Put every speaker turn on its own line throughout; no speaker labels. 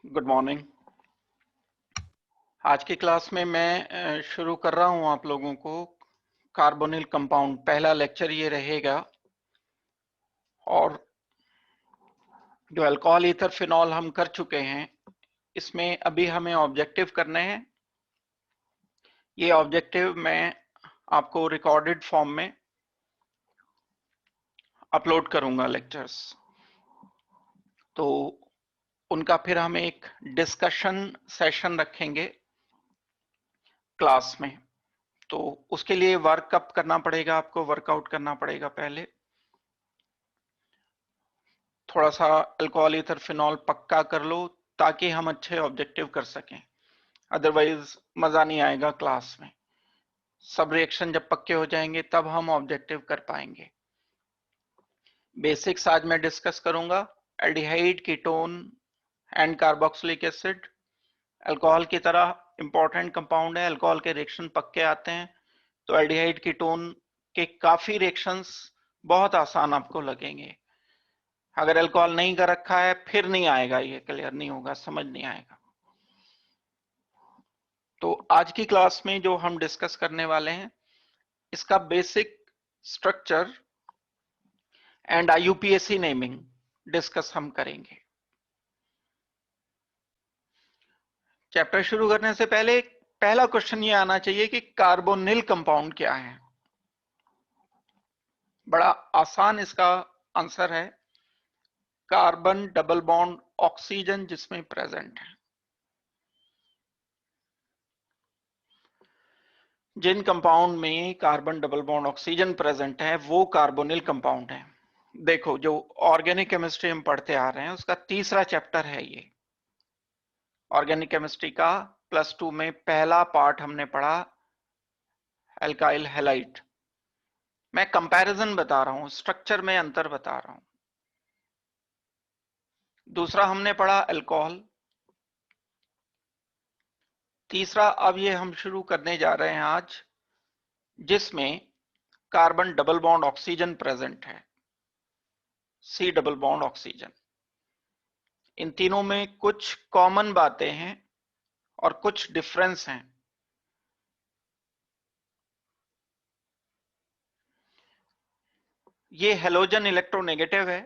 Good morning. आज की class में मैं शुरू कर रहा हूं आप लोगों को कार्बोनिल कंपाउंड। पहला लेक्चर ये रहेगा और जो अल्कोहल ईथर फिनॉल हम कर चुके हैं, इसमें अभी हमें ऑब्जेक्टिव करने हैं। ये ऑब्जेक्टिव मैं आपको रिकॉर्डेड फॉर्म में अपलोड करूंगा लेक्चर्स, तो उनका फिर हम एक डिस्कशन सेशन रखेंगे क्लास में। तो उसके लिए वर्कअप करना पड़ेगा, आपको वर्कआउट करना पड़ेगा। पहले थोड़ा सा अल्कोहल ईथर फिनॉल पक्का कर लो ताकि हम अच्छे ऑब्जेक्टिव कर सकें, अदरवाइज मजा नहीं आएगा क्लास में। सब रिएक्शन जब पक्के हो जाएंगे तब हम ऑब्जेक्टिव कर पाएंगे। बेसिक्स आज मैं डिस्कस करूंगा। Aldehyde, ketone and carboxylic acid alcohol की तरह इंपॉर्टेंट कंपाउंड है। अल्कोहल के रिएक्शन पक्के आते हैं, तो एल्डिहाइड कीटोन के काफी रिएक्शंस बहुत आसान आपको लगेंगे। अगर अल्कोहल नहीं कर रखा है फिर नहीं आएगा, ये क्लियर नहीं होगा, समझ नहीं आएगा। तो आज की क्लास में जो हम डिस्कस करने वाले हैं, इसका basic structure and IUPAC naming discuss हम करेंगे। चैप्टर शुरू करने से पहले पहला क्वेश्चन ये आना चाहिए कि कार्बोनिल कंपाउंड क्या है। बड़ा आसान इसका आंसर है, कार्बन डबल बॉन्ड ऑक्सीजन जिसमें प्रेजेंट है। जिन कंपाउंड में carbon double bond oxygen present है वो कार्बोनिल कंपाउंड है। देखो, जो ऑर्गेनिक केमिस्ट्री हम पढ़ते आ रहे हैं उसका तीसरा चैप्टर है ये। ऑर्गेनिक केमिस्ट्री का +2 में पहला पार्ट हमने पढ़ा एल्काइल हैलाइड। मैं कंपैरिजन बता रहा हूं, स्ट्रक्चर में अंतर बता रहा हूं। दूसरा हमने पढ़ा अल्कोहल। तीसरा अब ये हम शुरू करने जा रहे हैं आज, जिसमें carbon double bond oxygen present है, सी डबल बॉन्ड ऑक्सीजन। इन तीनों में कुछ कॉमन बातें हैं और कुछ डिफरेंस हैं। ये हेलोजन इलेक्ट्रोनेगेटिव है,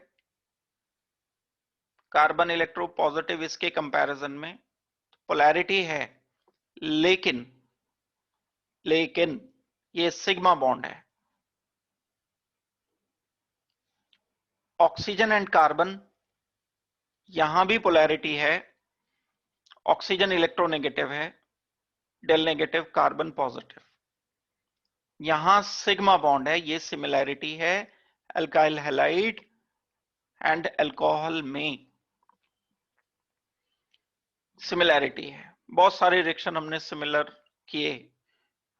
कार्बन इलेक्ट्रो पॉजिटिव इसके कंपैरिजन में। पोलैरिटी है, लेकिन ये सिग्मा बॉन्ड है। ऑक्सीजन एंड कार्बन, यहां भी पोलैरिटी है, ऑक्सीजन इलेक्ट्रोनेगेटिव है, डेल नेगेटिव, कार्बन पॉजिटिव। यहां सिग्मा बॉन्ड है, ये सिमिलैरिटी है अल्काइल हैलाइड एंड अल्कोहल में। सिमिलैरिटी है, बहुत सारे रिएक्शन हमने सिमिलर किए।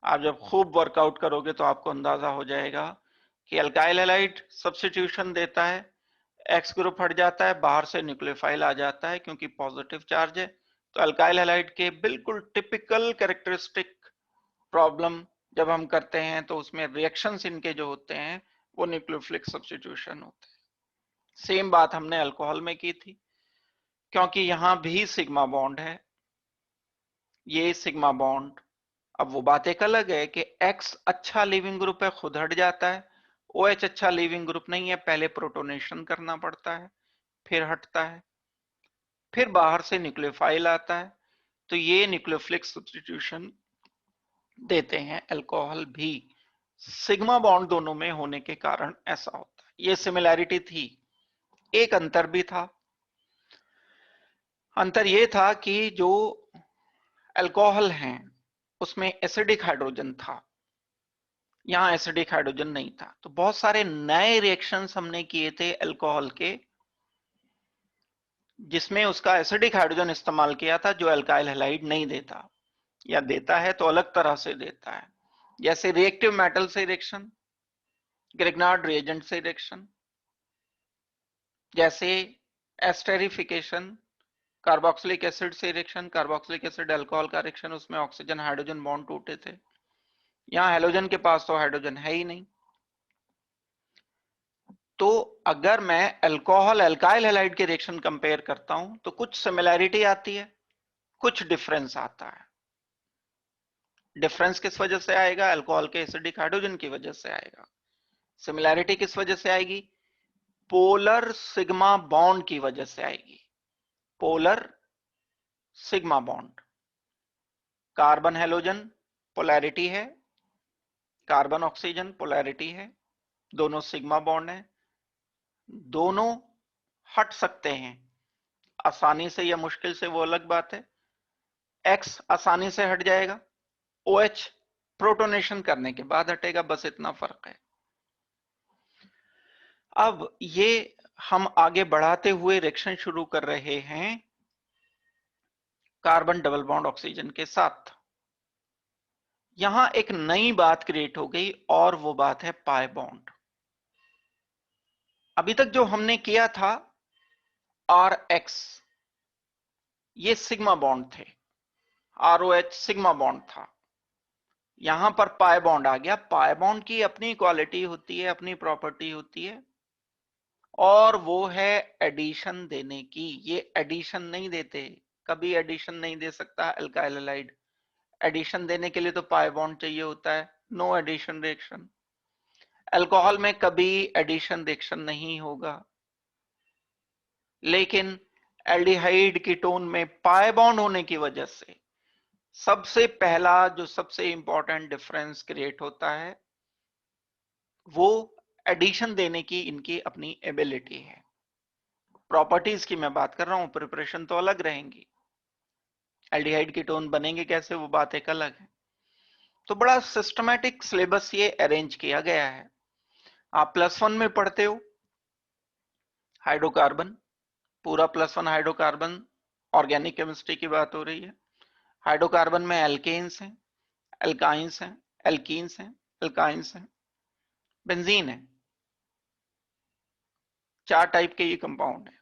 आप जब खूब वर्कआउट करोगे तो आपको अंदाजा हो जाएगा कि अल्काइल हैलाइड सब्स्टिट्यूशन देता है, एक्स ग्रुप हट जाता है, बाहर से न्यूक्लियोफाइल आ जाता है क्योंकि पॉजिटिव चार्ज है। तो अल्काइल हैलाइड के बिल्कुल टिपिकल कैरेक्टरिस्टिक प्रॉब्लम जब हम करते हैं तो उसमें रिएक्शंस इनके जो होते हैं वो न्यूक्लियोफिलिक सब्स्टिट्यूशन होते हैं। सेम बात हमने अल्कोहल में की थी, क्योंकि यहां भी सिग्मा बॉन्ड है, ये सिग्मा बॉन्ड। अब वो बात एक अलग है कि X अच्छा लीविंग ग्रुप है, खुद हट जाता है। OH अच्छा लीविंग ग्रुप नहीं है, पहले प्रोटोनेशन करना पड़ता है, फिर हटता है, फिर बाहर से न्यूक्लियोफाइल आता है। तो ये न्यूक्लियोफिलिक सब्स्टिट्यूशन देते हैं अल्कोहल भी। सिग्मा बॉन्ड दोनों में होने के कारण ऐसा होता है। ये सिमिलैरिटी थी। एक अंतर भी था, अंतर ये था कि जो अल्कोहल हैं उसमें एसिडिक हाइड्रोजन था, यहां एसिडिक हाइड्रोजन नहीं था। तो बहुत सारे नए रिएक्शंस हमने किए थे अल्कोहल के, जिसमें उसका एसिडिक हाइड्रोजन इस्तेमाल किया था, जो अल्काइल हैलाइड नहीं देता, या देता है तो अलग तरह से देता है। जैसे रिएक्टिव मेटल से रिएक्शन, ग्रिग्नार्ड रिएजेंट से रिएक्शन, जैसे एस्टेरिफिकेशन, कार्बोक्सिलिक एसिड से रिएक्शन, कार्बोक्सिलिक एसिड अल्कोहल का रिएक्शन, उसमें ऑक्सीजन हाइड्रोजन बॉन्ड टूटे थे। यहां हेलोजन के पास तो हाइड्रोजन है ही नहीं। तो अगर मैं अल्कोहल अल्काइल हैलाइड के रिएक्शन कंपेयर करता हूं तो कुछ सिमिलैरिटी आती है, कुछ डिफरेंस आता है। डिफरेंस किस वजह से आएगा? अल्कोहल के एसिडिक हाइड्रोजन की वजह से आएगा। सिमिलैरिटी किस वजह से आएगी? पोलर सिग्मा बॉन्ड की वजह से आएगी। Polar sigma bond, carbon halogen polarity है, कार्बन ऑक्सीजन पोलैरिटी है, दोनों सिग्मा बॉन्ड है, दोनों हट सकते हैं आसानी से या मुश्किल से, वो अलग बात है। X आसानी से हट जाएगा, OH प्रोटोनेशन करने के बाद हटेगा, बस इतना फर्क है। अब ये हम आगे बढ़ाते हुए रिएक्शन शुरू कर रहे हैं कार्बन डबल बॉन्ड ऑक्सीजन के साथ। यहां एक नई बात क्रिएट हो गई और वो बात है पाई बॉन्ड। अभी तक जो हमने किया था RX, ये सिग्मा बॉन्ड थे, ROH सिग्मा बॉन्ड था। यहां पर पाई बॉन्ड आ गया। पाई बॉन्ड की अपनी क्वालिटी होती है, अपनी प्रॉपर्टी होती है, और वो है एडिशन देने की। ये एडिशन नहीं देते, कभी एडिशन नहीं दे सकता अल्काइल हैलाइड। एडिशन देने के लिए तो पाई बॉन्ड चाहिए होता है, नो एडिशन रिएक्शन। अल्कोहल में कभी एडिशन रिएक्शन नहीं होगा, लेकिन एल्डिहाइड कीटोन में पाई बॉन्ड होने की वजह से सबसे पहला जो सबसे इंपॉर्टेंट डिफरेंस क्रिएट होता है वो एडिशन देने की इनकी अपनी एबिलिटी है। प्रॉपर्टीज की मैं बात कर रहा हूं, प्रिपरेशन तो अलग रहेंगी। एल्डिहाइड कीटोन बनेंगे कैसे, वो बात एक अलग है। तो बड़ा सिस्टमैटिक सिलेबस ये अरेंज किया गया है। आप +1 में पढ़ते हो हाइड्रोकार्बन, पूरा +1 हाइड्रोकार्बन, ऑर्गेनिक केमिस्ट्री की बात हो रही है। हाइड्रोकार्बन में एल्केन्स हैं, एल्काइंस हैं, एल्कीन्स हैं, एल्काइंस हैं, बेंजीन है। 4 टाइप के ये कंपाउंड है।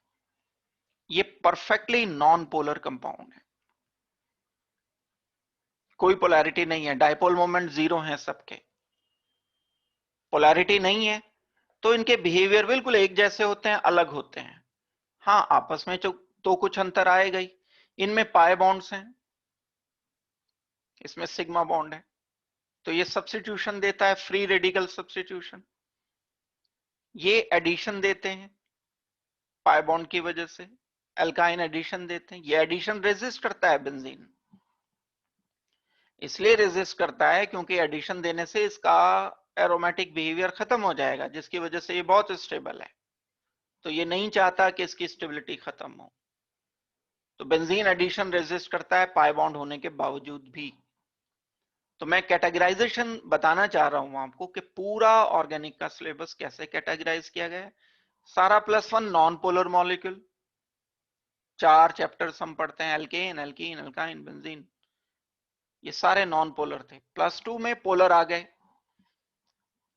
ये परफेक्टली नॉन पोलर कंपाउंड है, कोई पोलैरिटी नहीं है, डायपोल मोमेंट 0 है सबके। पोलैरिटी नहीं है तो इनके बिहेवियर बिल्कुल एक जैसे होते हैं, अलग होते हैं। हाँ, आपस में तो कुछ अंतर आएगा ही। इनमें पाई बॉन्ड्स हैं, इसमें सिग्मा बॉन्ड है, तो ये सब्स्टिट्यूशन देता है, फ्री रेडिकल सब्स्टिट्यूशन। ये एडिशन देते हैं पाई बॉन्ड की वजह से, एल्काइन एडिशन देते हैं। ये एडिशन रेजिस्ट करता है बेंजीन, इसलिए रेजिस्ट करता है क्योंकि एडिशन देने से इसका एरोमेटिक बिहेवियर खत्म हो जाएगा, जिसकी वजह से ये बहुत स्टेबल है। तो ये नहीं चाहता कि इसकी स्टेबिलिटी खत्म हो, तो बेंजीन एडिशन रेजिस्ट करता है पाई बॉन्ड होने के बावजूद भी। तो मैं कैटेगराइजेशन बताना चाह रहा हूं आपको कि पूरा ऑर्गेनिक का सिलेबस कैसे कैटेगराइज किया गया है। सारा +1 नॉन पोलर मॉलिक्यूल, 4 चैप्टर्स हम पढ़ते हैं, एल्केन, एल्कीन, एल्काइन, बेंजीन, ये सारे नॉन पोलर थे। +2 में पोलर आ गए,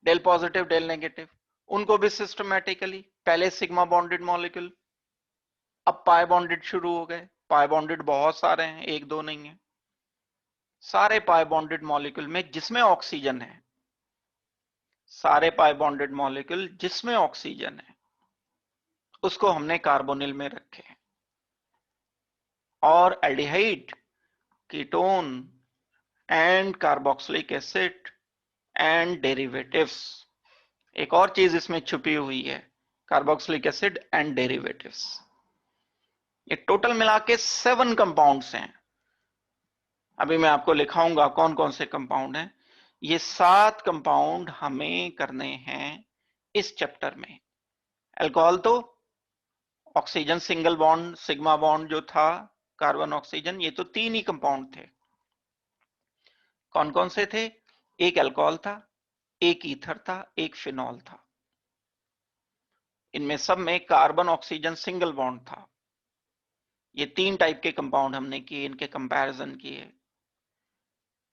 डेल पॉजिटिव, डेल नेगेटिव, उनको भी सिस्टमैटिकली, पहले सिग्मा बॉन्डेड मॉलिक्यूल, अब पाई बॉन्डेड शुरू हो गए। पाई बॉन्डेड बहुत सारे हैं, एक दो नहीं है, सारे पाई बॉन्डेड मॉलिक्यूल में जिसमें ऑक्सीजन है, सारे पाई बॉन्डेड मॉलिक्यूल जिसमें ऑक्सीजन है उसको हमने कार्बोनिल में रखे हैं। और aldehyde, ketone and carboxylic acid and derivatives, एक और चीज इसमें छुपी हुई है, कार्बोक्सिलिक एसिड एंड डेरिवेटिव्स। ये टोटल मिला के 7 कंपाउंड्स हैं। अभी मैं आपको लिखाऊंगा कौन कौन से कंपाउंड हैं। ये 7 कंपाउंड हमें करने हैं इस चैप्टर में। अल्कोहल तो oxygen single bond, sigma bond जो था, कार्बन ऑक्सीजन, ये तो 3 ही कंपाउंड थे। कौन कौन से थे? एक अल्कोहल था, एक ईथर था, एक फिनॉल था। इनमें सब में कार्बन ऑक्सीजन सिंगल बॉन्ड था। ये 3 टाइप के कंपाउंड हमने किए, इनके कंपैरिजन किए।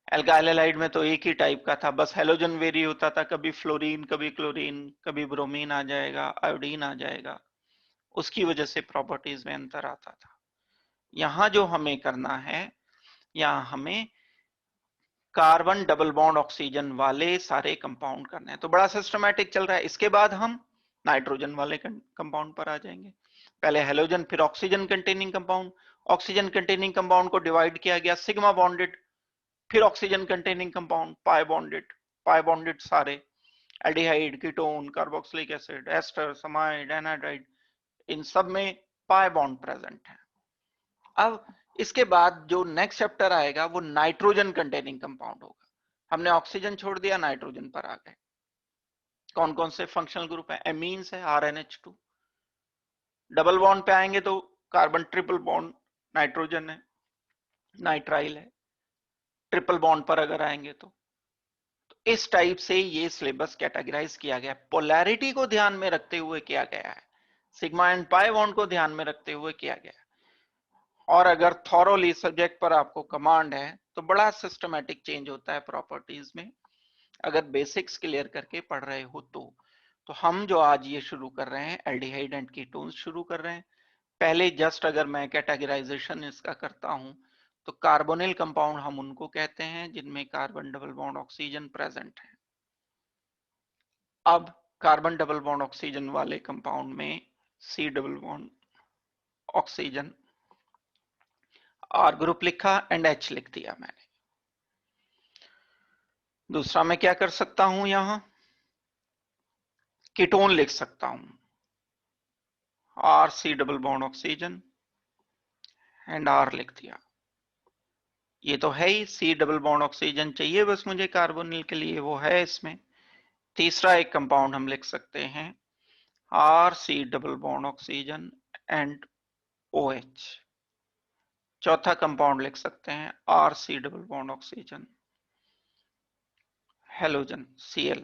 एल्काइल हैलाइड में तो एक ही टाइप का था, बस हेलोजन वेरी होता था, कभी फ्लोरीन, कभी क्लोरीन, कभी ब्रोमीन आ जाएगा, आयोडीन आ जाएगा, उसकी वजह से प्रॉपर्टीज में अंतर आता था। यहां जो हमें करना है, यहां हमें कार्बन डबल बॉन्ड ऑक्सीजन वाले सारे कंपाउंड करने हैं। तो बड़ा सिस्टमैटिक चल रहा है। इसके बाद हम नाइट्रोजन वाले कंपाउंड पर आ जाएंगे। पहले हेलोजन, फिर oxygen containing compound. Oxygen containing compound को डिवाइड किया गया सिग्मा बॉन्डेड, फिर oxygen containing compound pi bonded. Pi bonded सारे aldehyde, ketone, carboxylic acid, ester, amide, anhydride, इन सब में पाई बॉन्ड प्रेजेंट है। अब इसके बाद जो नेक्स्ट चैप्टर आएगा वो नाइट्रोजन कंटेनिंग कंपाउंड होगा। हमने ऑक्सीजन छोड़ दिया, नाइट्रोजन पर आ गए। कौन कौन से फंक्शनल ग्रुप है? एमीन्स है, RnH2। डबल बॉन्ड पे आएंगे तो कार्बन ट्रिपल बॉन्ड नाइट्रोजन है, नाइट्राइल है। ट्रिपल बॉन्ड पर अगर आएंगे तो इस टाइप से ये सिलेबस कैटेगराइज किया गया, पोलैरिटी को ध्यान में रखते हुए किया गया है, सिग्मा एंड पाई बॉन्ड को ध्यान में रखते हुए किया गया है। और अगर थॉरोली सब्जेक्ट पर आपको कमांड है तो बड़ा सिस्टमैटिक चेंज होता है प्रॉपर्टीज में, अगर बेसिक्स क्लियर करके पढ़ रहे हो तो हम जो आज ये शुरू कर रहे हैं एल्डिहाइड एंड कीटोन्स शुरू कर रहे हैं। पहले जस्ट अगर मैं कैटेगराइजेशन इसका करता हूं तो कार्बोनिल कंपाउंड हम उनको कहते हैं जिनमें carbon double bond oxygen present है। अब कार्बन डबल बॉन्ड ऑक्सीजन वाले कंपाउंड में C double bond oxygen, R group लिखा एंड H लिख दिया मैंने। दूसरा मैं क्या कर सकता हूं, यहां कीटोन लिख सकता हूं, R C double bond oxygen and R लिख दिया। ये तो है ही, C डबल बॉन्ड ऑक्सीजन चाहिए बस मुझे कार्बोनिल के लिए, वो है इसमें। तीसरा एक कंपाउंड हम लिख सकते हैं R C double bond oxygen and OH। चौथा कंपाउंड लिख सकते हैं R C double bond oxygen, halogen Cl,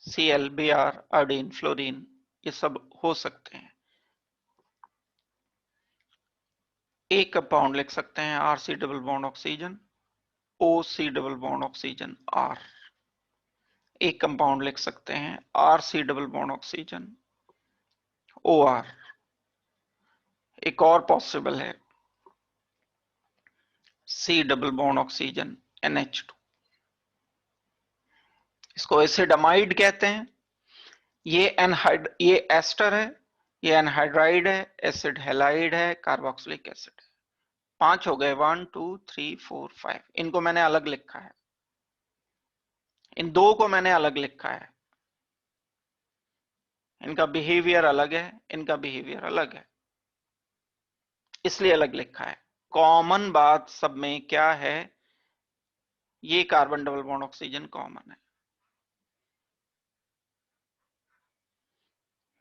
Cl, Br, iodine, fluorine, ये सब हो सकते हैं। एक कंपाउंड लिख सकते हैं R C double bond oxygen, O C double bond oxygen, R। एक कंपाउंड लिख सकते हैं R C double bond oxygen, OR। एक और पॉसिबल है C double bond oxygen, NH2। इसको एसिडमाइड कहते हैं। ये एस्टर है, ये एनहाइड्राइड है, एसिड हैलाइड है, कार्बोक्सिलिक एसिड है। 5 हो गए, 1 2 3 4 5। इनको मैंने अलग लिखा है, इन दो को मैंने अलग लिखा है। इनका बिहेवियर अलग है, इनका बिहेवियर अलग है, इसलिए अलग लिखा है। कॉमन बात सब में क्या है, ये carbon double bond oxygen common है,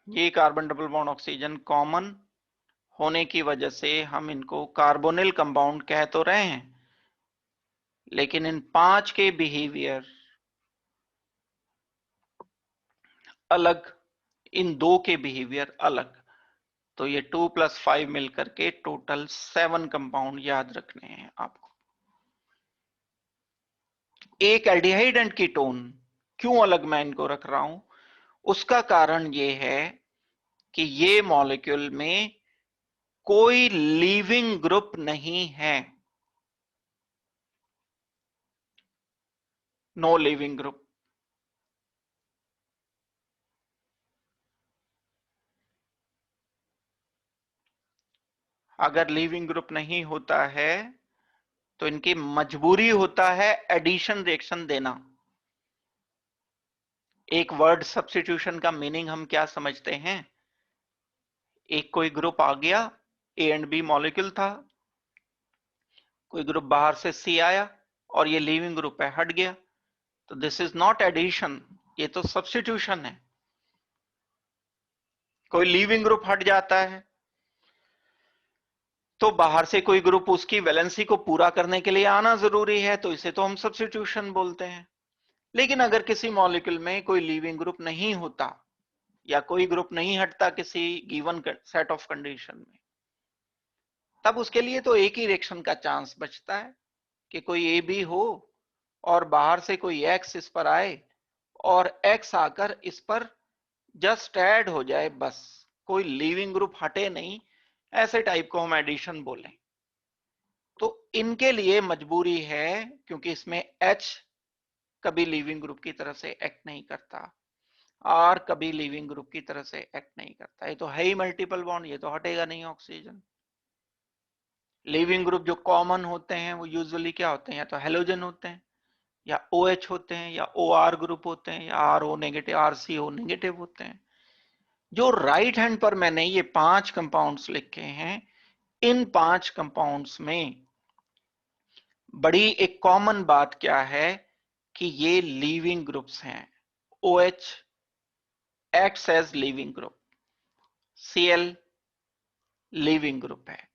ये carbon double bond oxygen common होने की वजह से हम इनको कार्बोनिल कंपाउंड कह तो रहे हैं, लेकिन इन 5 के बिहेवियर अलग, इन 2 के बिहेवियर अलग। तो ये 2 + 5 मिलकर के टोटल 7 कंपाउंड याद रखने हैं आपको। एक एल्डिहाइड एंड कीटोन क्यों अलग मैं इनको रख रहा हूं, उसका कारण ये है कि ये मॉलिक्यूल में कोई लीविंग ग्रुप नहीं है, नो लीविंग ग्रुप। अगर लीविंग ग्रुप नहीं होता है तो इनकी मजबूरी होता है एडिशन रिएक्शन देना। एक वर्ड सब्स्टिट्यूशन का मीनिंग हम क्या समझते हैं, एक कोई ग्रुप आ गया, ए एंड बी मॉलिक्यूल था, कोई ग्रुप बाहर से सी आया और ये लीविंग ग्रुप है, हट गया, तो दिस इज नॉट एडिशन, ये तो सब्स्टिट्यूशन है। कोई लीविंग ग्रुप हट जाता है तो बाहर से कोई ग्रुप उसकी वैलेंसी को पूरा करने के लिए आना जरूरी है, तो इसे तो हम सब्स्टिट्यूशन बोलते हैं। लेकिन अगर किसी मॉलिक्यूल में कोई लीविंग ग्रुप नहीं होता या कोई ग्रुप नहीं हटता किसी गिवन सेट ऑफ कंडीशन में, तब उसके लिए तो एक ही रिएक्शन का चांस बचता है कि कोई ए बी हो और बाहर से कोई एक्स इस पर आए और एक्स आकर इस पर जस्ट ऐड हो जाए, बस कोई लीविंग ग्रुप हटे नहीं, ऐसे टाइप को हम एडिशन बोलें। तो इनके लिए मजबूरी है क्योंकि इसमें H कभी लीविंग ग्रुप की तरह से एक्ट नहीं करता। आर कभी लीविंग ग्रुप की तरह से एक्ट नहीं करता। ये तो है ही मल्टीपल बॉन्ड, ये तो हटेगा नहीं ऑक्सीजन। लीविंग ग्रुप जो कॉमन होते हैं वो यूजुअली क्या होते हैं, या तो हेलोजन होते हैं, या OH होते हैं, या OR ग्रुप होते हैं, या RO नेगेटिव, RCO नेगेटिव होते हैं। जो राइट हैंड पर मैंने ये 5 कंपाउंड्स लिखे हैं, इन 5 कंपाउंड्स में बड़ी एक कॉमन बात क्या है कि ये लीविंग ग्रुप्स हैं। OH acts as leaving group, Cl leaving group है,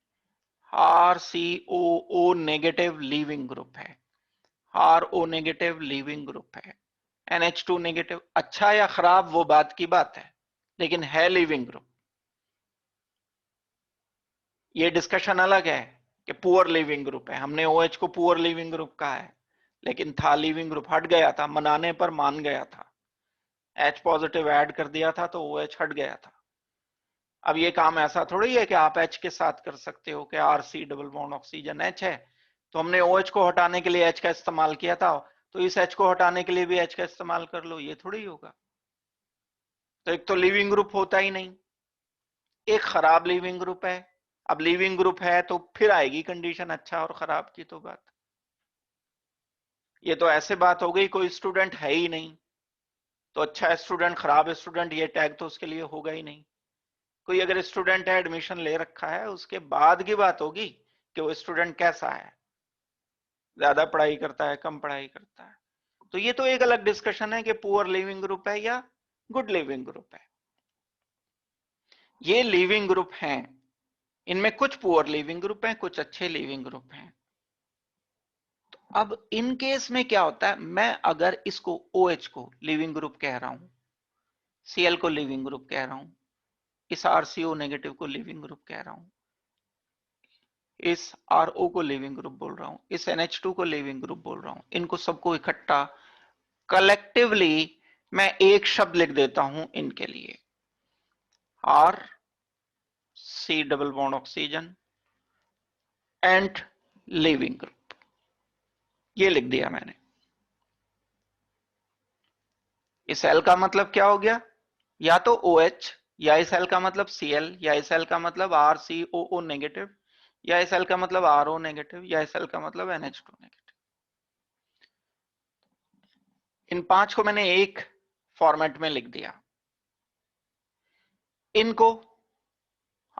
RCOO नेगेटिव लीविंग ग्रुप है, RO नेगेटिव लीविंग ग्रुप है, NH2 नेगेटिव। अच्छा या खराब वो बात की बात है, लेकिन है लीविंग ग्रुप। ये डिस्कशन अलग है कि पुअर लिविंग ग्रुप है, हमने OH को पुअर लिविंग ग्रुप कहा है, लेकिन था लिविंग ग्रुप, हट गया था, मनाने पर मान गया था, H पॉजिटिव ऐड कर दिया था तो OH हट गया था। अब ये काम ऐसा थोड़ी है कि आप H के साथ कर सकते हो कि RC double bond oxygen H है, तो हमने OH को हटाने के लिए H का इस्तेमाल किया था, तो इस H को हटाने के लिए भी H का इस्तेमाल कर लो, ये थोड़ी होगा। तो एक तो लिविंग ग्रुप होता ही नहीं, एक खराब लिविंग ग्रुप है। अब लिविंग ग्रुप है तो फिर आएगी कंडीशन अच्छा और खराब की तो बात। ये तो ऐसे बात हो गई कोई स्टूडेंट है ही नहीं, तो अच्छा स्टूडेंट खराब स्टूडेंट ये टैग तो उसके लिए होगा ही नहीं। कोई अगर स्टूडेंट है, एडमिशन ले रखा है, उसके बाद की बात होगी कि वो स्टूडेंट कैसा है, ज्यादा पढ़ाई करता है, कम पढ़ाई करता है। तो ये तो एक अलग डिस्कशन है कि पुअर लिविंग ग्रुप है या गुड लिविंग ग्रुप है। ये लिविंग ग्रुप हैं, इनमें कुछ पुअर लिविंग ग्रुप हैं, कुछ अच्छे लिविंग ग्रुप हैं। तो अब इन केस में क्या होता है, मैं अगर इसको OH को लिविंग ग्रुप कह रहा हूं, Cl को लिविंग ग्रुप कह रहा हूं, इस RCO नेगेटिव को लिविंग ग्रुप कह रहा हूं, इस RO को लिविंग ग्रुप बोल रहा हूं, इस NH2 को लिविंग ग्रुप बोल रहा हूं, इनको सबको इकट्ठा कलेक्टिवली मैं एक शब्द लिख देता हूं इनके लिए, R C double bond oxygen and leaving group, ये लिख दिया मैंने। इस L का मतलब क्या हो गया, या तो OH, या इस L का मतलब Cl, या इस L का मतलब RCOO नेगेटिव, या इस L का मतलब RO नेगेटिव, या इस L का मतलब NH2 नेगेटिव। इन 5 को मैंने एक फॉर्मेट में लिख दिया। इनको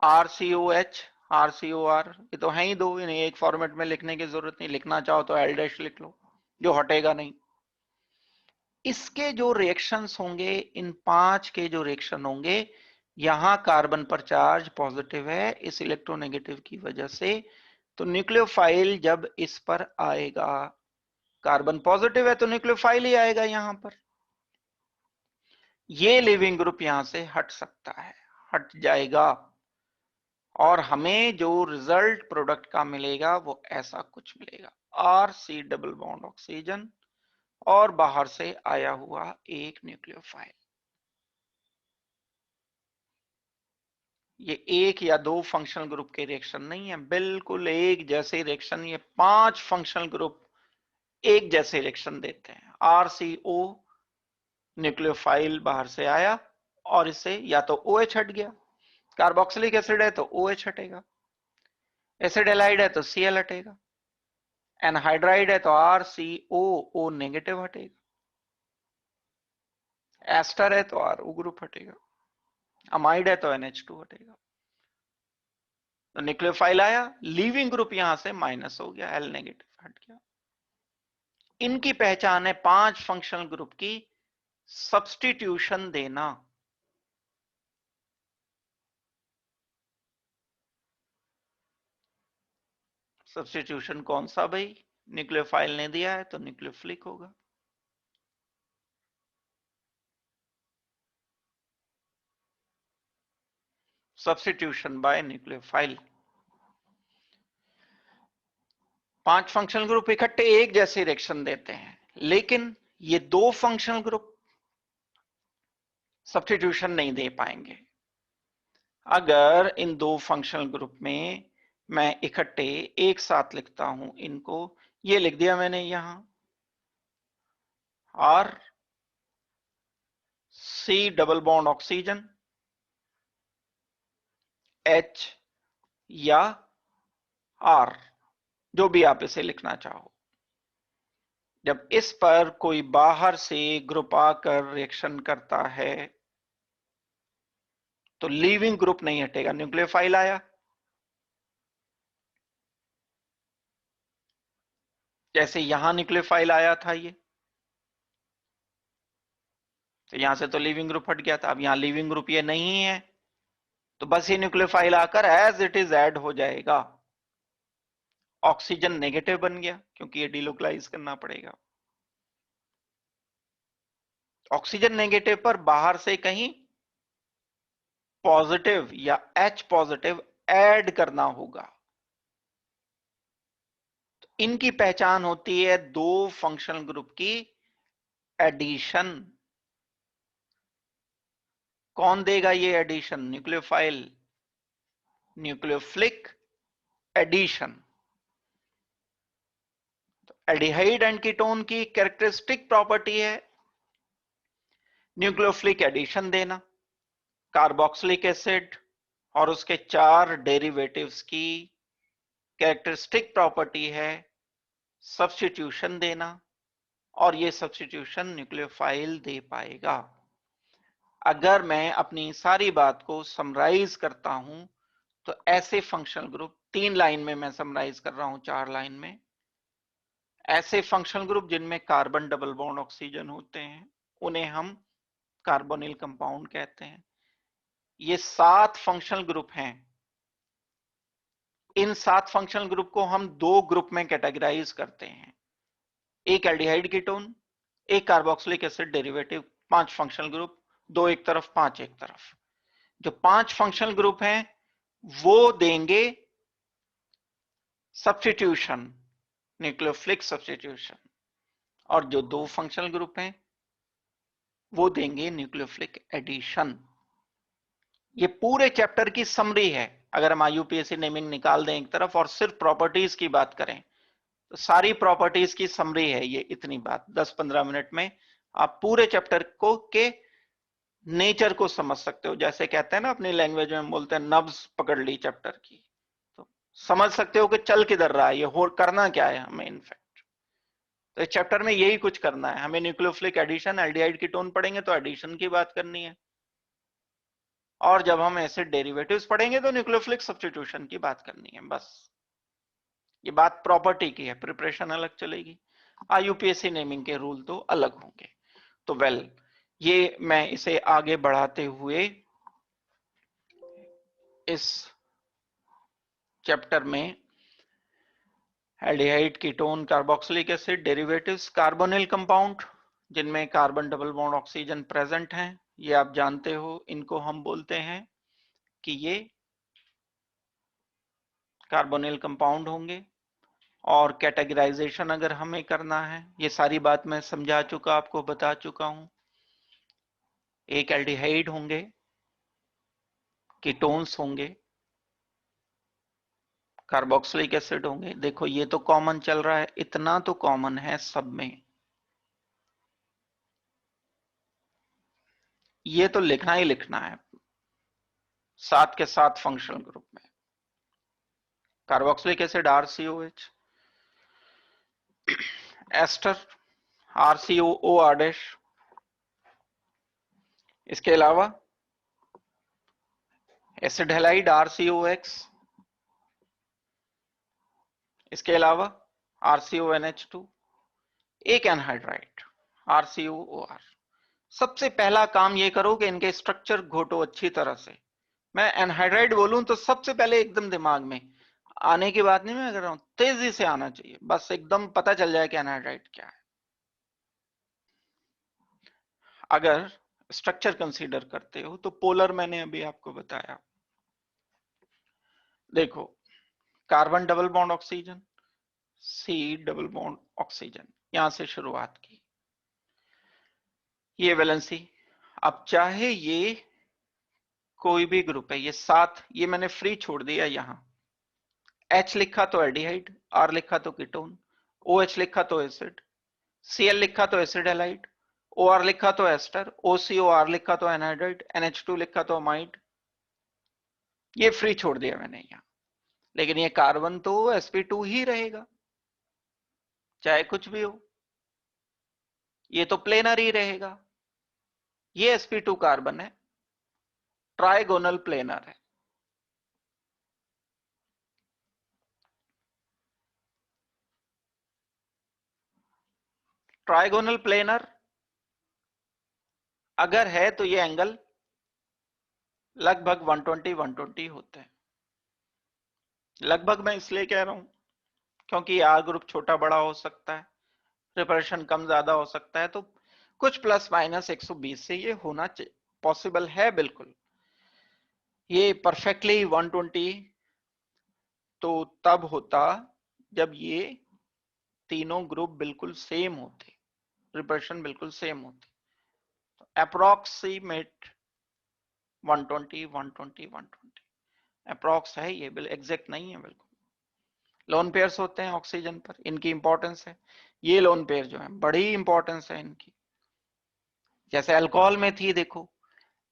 RCOH, RCOR, ये तो है ही दो, इन्हें एक फॉर्मेट में लिखने की जरूरत नहीं, लिखना चाहो तो L डैश लिख लो, जो हटेगा नहीं। इसके जो रिएक्शंस होंगे, इन 5 के जो रिएक्शन होंगे, यहां कार्बन पर चार्ज पॉजिटिव है इस इलेक्ट्रोनेगेटिव की वजह से, तो न्यूक्लियोफाइल जब इस पर आएगा, कार्बन पॉजिटिव है तो न्यूक्लियोफाइल ही आएगा यहां पर, ये लिविंग ग्रुप यहां से हट सकता है, हट जाएगा, और हमें जो रिजल्ट प्रोडक्ट का मिलेगा वो ऐसा कुछ मिलेगा, RC डबल बॉन्ड ऑक्सीजन और बाहर से आया हुआ एक न्यूक्लियोफाइल। ये एक या दो फंक्शनल ग्रुप के रिएक्शन नहीं है, बिल्कुल एक जैसे रिएक्शन, ये 5 फंक्शनल ग्रुप एक जैसे रिएक्शन देते हैं। RCO न्यूक्लियोफाइल बाहर से आया और इससे या तो OH हट गया, कार्बोक्सिलिक एसिड है तो OH हटेगा, एसिड एलाइड है तो Cl हटेगा, एनहाइड्राइड है तो RCOO नेगेटिव हटेगा, एस्टर है तो RO ग्रुप हटेगा, अमाइड है तो NH2 हटेगा। तो न्यूक्लियोफाइल आया, लीविंग ग्रुप यहां से माइनस हो गया, L नेगेटिव हट गया। इनकी पहचान है 5 फंक्शनल ग्रुप की सब्स्टिट्यूशन देना। सब्स्टिट्यूशन कौन सा भाई, न्यूक्लियोफाइल ने दिया है तो न्यूक्लियोफिलिक होगा। Substitution by nucleophile. 5 functional group इकट्ठे एक जैसे रिएक्शन देते हैं, लेकिन ये 2 फंक्शनल ग्रुप सब्स्टिट्यूशन नहीं दे पाएंगे। अगर इन 2 फंक्शनल ग्रुप में मैं इकट्ठे एक साथ लिखता हूं इनको, ये लिख दिया मैंने यहां, और C double bond oxygen, H या R, जो भी आप इसे लिखना चाहो। जब इस पर कोई बाहर से ग्रुप आकर रिएक्शन करता है तो लीविंग ग्रुप नहीं हटेगा। न्यूक्लियोफाइल आया, जैसे यहां न्यूक्लियोफाइल आया था ये, तो यहां से तो लिविंग ग्रुप हट गया था। अब यहां लिविंग ग्रुप ये नहीं है, तो बस ये न्यूक्लियोफाइल आकर एज इट इज ऐड हो जाएगा। ऑक्सीजन नेगेटिव बन गया क्योंकि ये डिलोकलाइज करना पड़ेगा। ऑक्सीजन नेगेटिव पर बाहर से कहीं पॉजिटिव या H पॉजिटिव ऐड करना होगा। तो इनकी पहचान होती है दो फंक्शनल ग्रुप की एडिशन। कौन देगा ये addition? Nucleophile, nucleophilic addition. Aldehyde and ketone की कैरेक्टरिस्टिक प्रॉपर्टी है न्यूक्लियोफिलिक एडिशन देना। कार्बोक्सिलिक एसिड और उसके 4 डेरिवेटिव्स की कैरेक्टरिस्टिक प्रॉपर्टी है सब्स्टिट्यूशन देना, और ये सब्स्टिट्यूशन न्यूक्लियोफाइल दे पाएगा। अगर मैं अपनी सारी बात को समराइज करता हूं तो ऐसे फंक्शनल ग्रुप 3 लाइन में मैं समराइज कर रहा हूं, 4 लाइन में। ऐसे फंक्शनल ग्रुप जिनमें कार्बन डबल बॉन्ड ऑक्सीजन होते हैं उन्हें हम कार्बोनिल कंपाउंड कहते हैं। ये 7 फंक्शनल ग्रुप हैं। इन 7 फंक्शनल ग्रुप को हम 2 ग्रुप में कैटेगराइज करते हैं, एक एल्डिहाइड कीटोन, एक carboxylic acid derivative. 5 functional group, 2 एक तरफ 5 एक तरफ। जो 5 फंक्शनल ग्रुप हैं वो देंगे सब्स्टिट्यूशन, न्यूक्लियोफिलिक सब्स्टिट्यूशन, और जो 2 फंक्शनल ग्रुप हैं वो देंगे न्यूक्लियोफिलिक एडिशन। ये पूरे चैप्टर की समरी है। अगर हम IUPAC नेमिंग निकाल दें एक तरफ और सिर्फ प्रॉपर्टीज की बात करें तो सारी प्रॉपर्टीज की समरी है ये। इतनी बात 10-15 मिनट में आप पूरे चैप्टर को के नेचर को समझ सकते हो। जैसे कहते हैं ना अपनी लैंग्वेज में हम बोलते हैं नब्ज पकड़ ली चैप्टर की, तो समझ सकते हो कि चल किधर रहा है ये, हो करना क्या है हमें। इनफैक्ट तो इस चैप्टर में यही कुछ करना है हमें। न्यूक्लियोफिलिक एडिशन, एल्डिहाइड कीटोन पढ़ेंगे तो एडिशन की बात करनी है, और जब हम एसिड डेरिवेटिव्स पढ़ेंगे तो न्यूक्लियोफिलिक सब्स्टिट्यूशन की बात करनी है। बस ये बात प्रॉपर्टी की है, प्रिपरेशन अलग चलेगी, IUPAC नेमिंग के रूल तो अलग होंगे। तो वेल, ये मैं इसे आगे बढ़ाते हुए इस चैप्टर में aldehyde ketone carboxylic acid derivatives carbonyl compound जिनमें carbon double bond oxygen present हैं, ये आप जानते हो, इनको हम बोलते हैं कि ये कार्बोनिल कंपाउंड होंगे। और कैटेगराइजेशन अगर हमें करना है, ये सारी बात मैं समझा चुका, आपको बता चुका हूं। एक एल्डिहाइड होंगे, कीटोन्स होंगे, कार्बोक्सिलिक एसिड होंगे। देखो ये तो कॉमन चल रहा है, इतना तो कॉमन है सब में, ये तो लिखना ही लिखना है 7 के 7 फंक्शनल ग्रुप में। Carboxylic acid RCOH, ester RCOO R-, इसके अलावा एसिड हैलाइड RCOX, इसके अलावा RCONH2, एक एनहाइड्राइड RCOOR। सबसे पहला काम ये करो कि इनके स्ट्रक्चर घोटो अच्छी तरह से। मैं एनहाइड्राइड बोलूं तो सबसे पहले एकदम दिमाग में आने की बात नहीं मैं कर रहा हूं, तेजी से आना चाहिए, बस एकदम पता चल जाए कि एनहाइड्राइड क्या है। अगर स्ट्रक्चर कंसीडर करते हो तो पोलर मैंने अभी आपको बताया। देखो, carbon double bond oxygen, C double bond oxygen, यहां से शुरुआत की, ये वैलेंसी। अब चाहे ये कोई भी ग्रुप है, ये 7, ये मैंने फ्री छोड़ दिया। यहां H लिखा तो एल्डिहाइड, R लिखा तो कीटोन, OH लिखा तो एसिड, Cl लिखा तो एसिड हैलाइड, OR लिखा तो एस्टर, OCOR लिखा तो एनहाइड्राइड, NH2 लिखा तो अमाइड। ये फ्री छोड़ दिया मैंने यहाँ, लेकिन ये कार्बन तो sp2 ही रहेगा चाहे कुछ भी हो, ये तो प्लेनर ही रहेगा। ये sp2 कार्बन है, ट्राइगोनल प्लेनर है। ट्राइगोनल प्लेनर अगर है तो ये एंगल लगभग 120 होते हैं। लगभग मैं इसलिए कह रहा हूं क्योंकि आर ग्रुप छोटा बड़ा हो सकता है, प्रिपरेशन कम ज्यादा हो सकता है, तो कुछ प्लस माइनस 120 से ये होना पॉसिबल है बिल्कुल। ये परफेक्टली 120 तो तब होता जब ये तीनों ग्रुप बिल्कुल सेम होते, प्रिपरेशन बिल्कुल सेम होती। तो अप्रोक्सीमेट 120 120 120 अप्रोक्स है, ये बिल्कुल एग्जैक्ट नहीं है बिल्कुल। लोन पेयर्स होते हैं ऑक्सीजन पर, इनकी इंपॉर्टेंस है। ये लोन पेयर जो है बड़ी इंपॉर्टेंस है इनकी, जैसे अल्कोहल में थी। देखो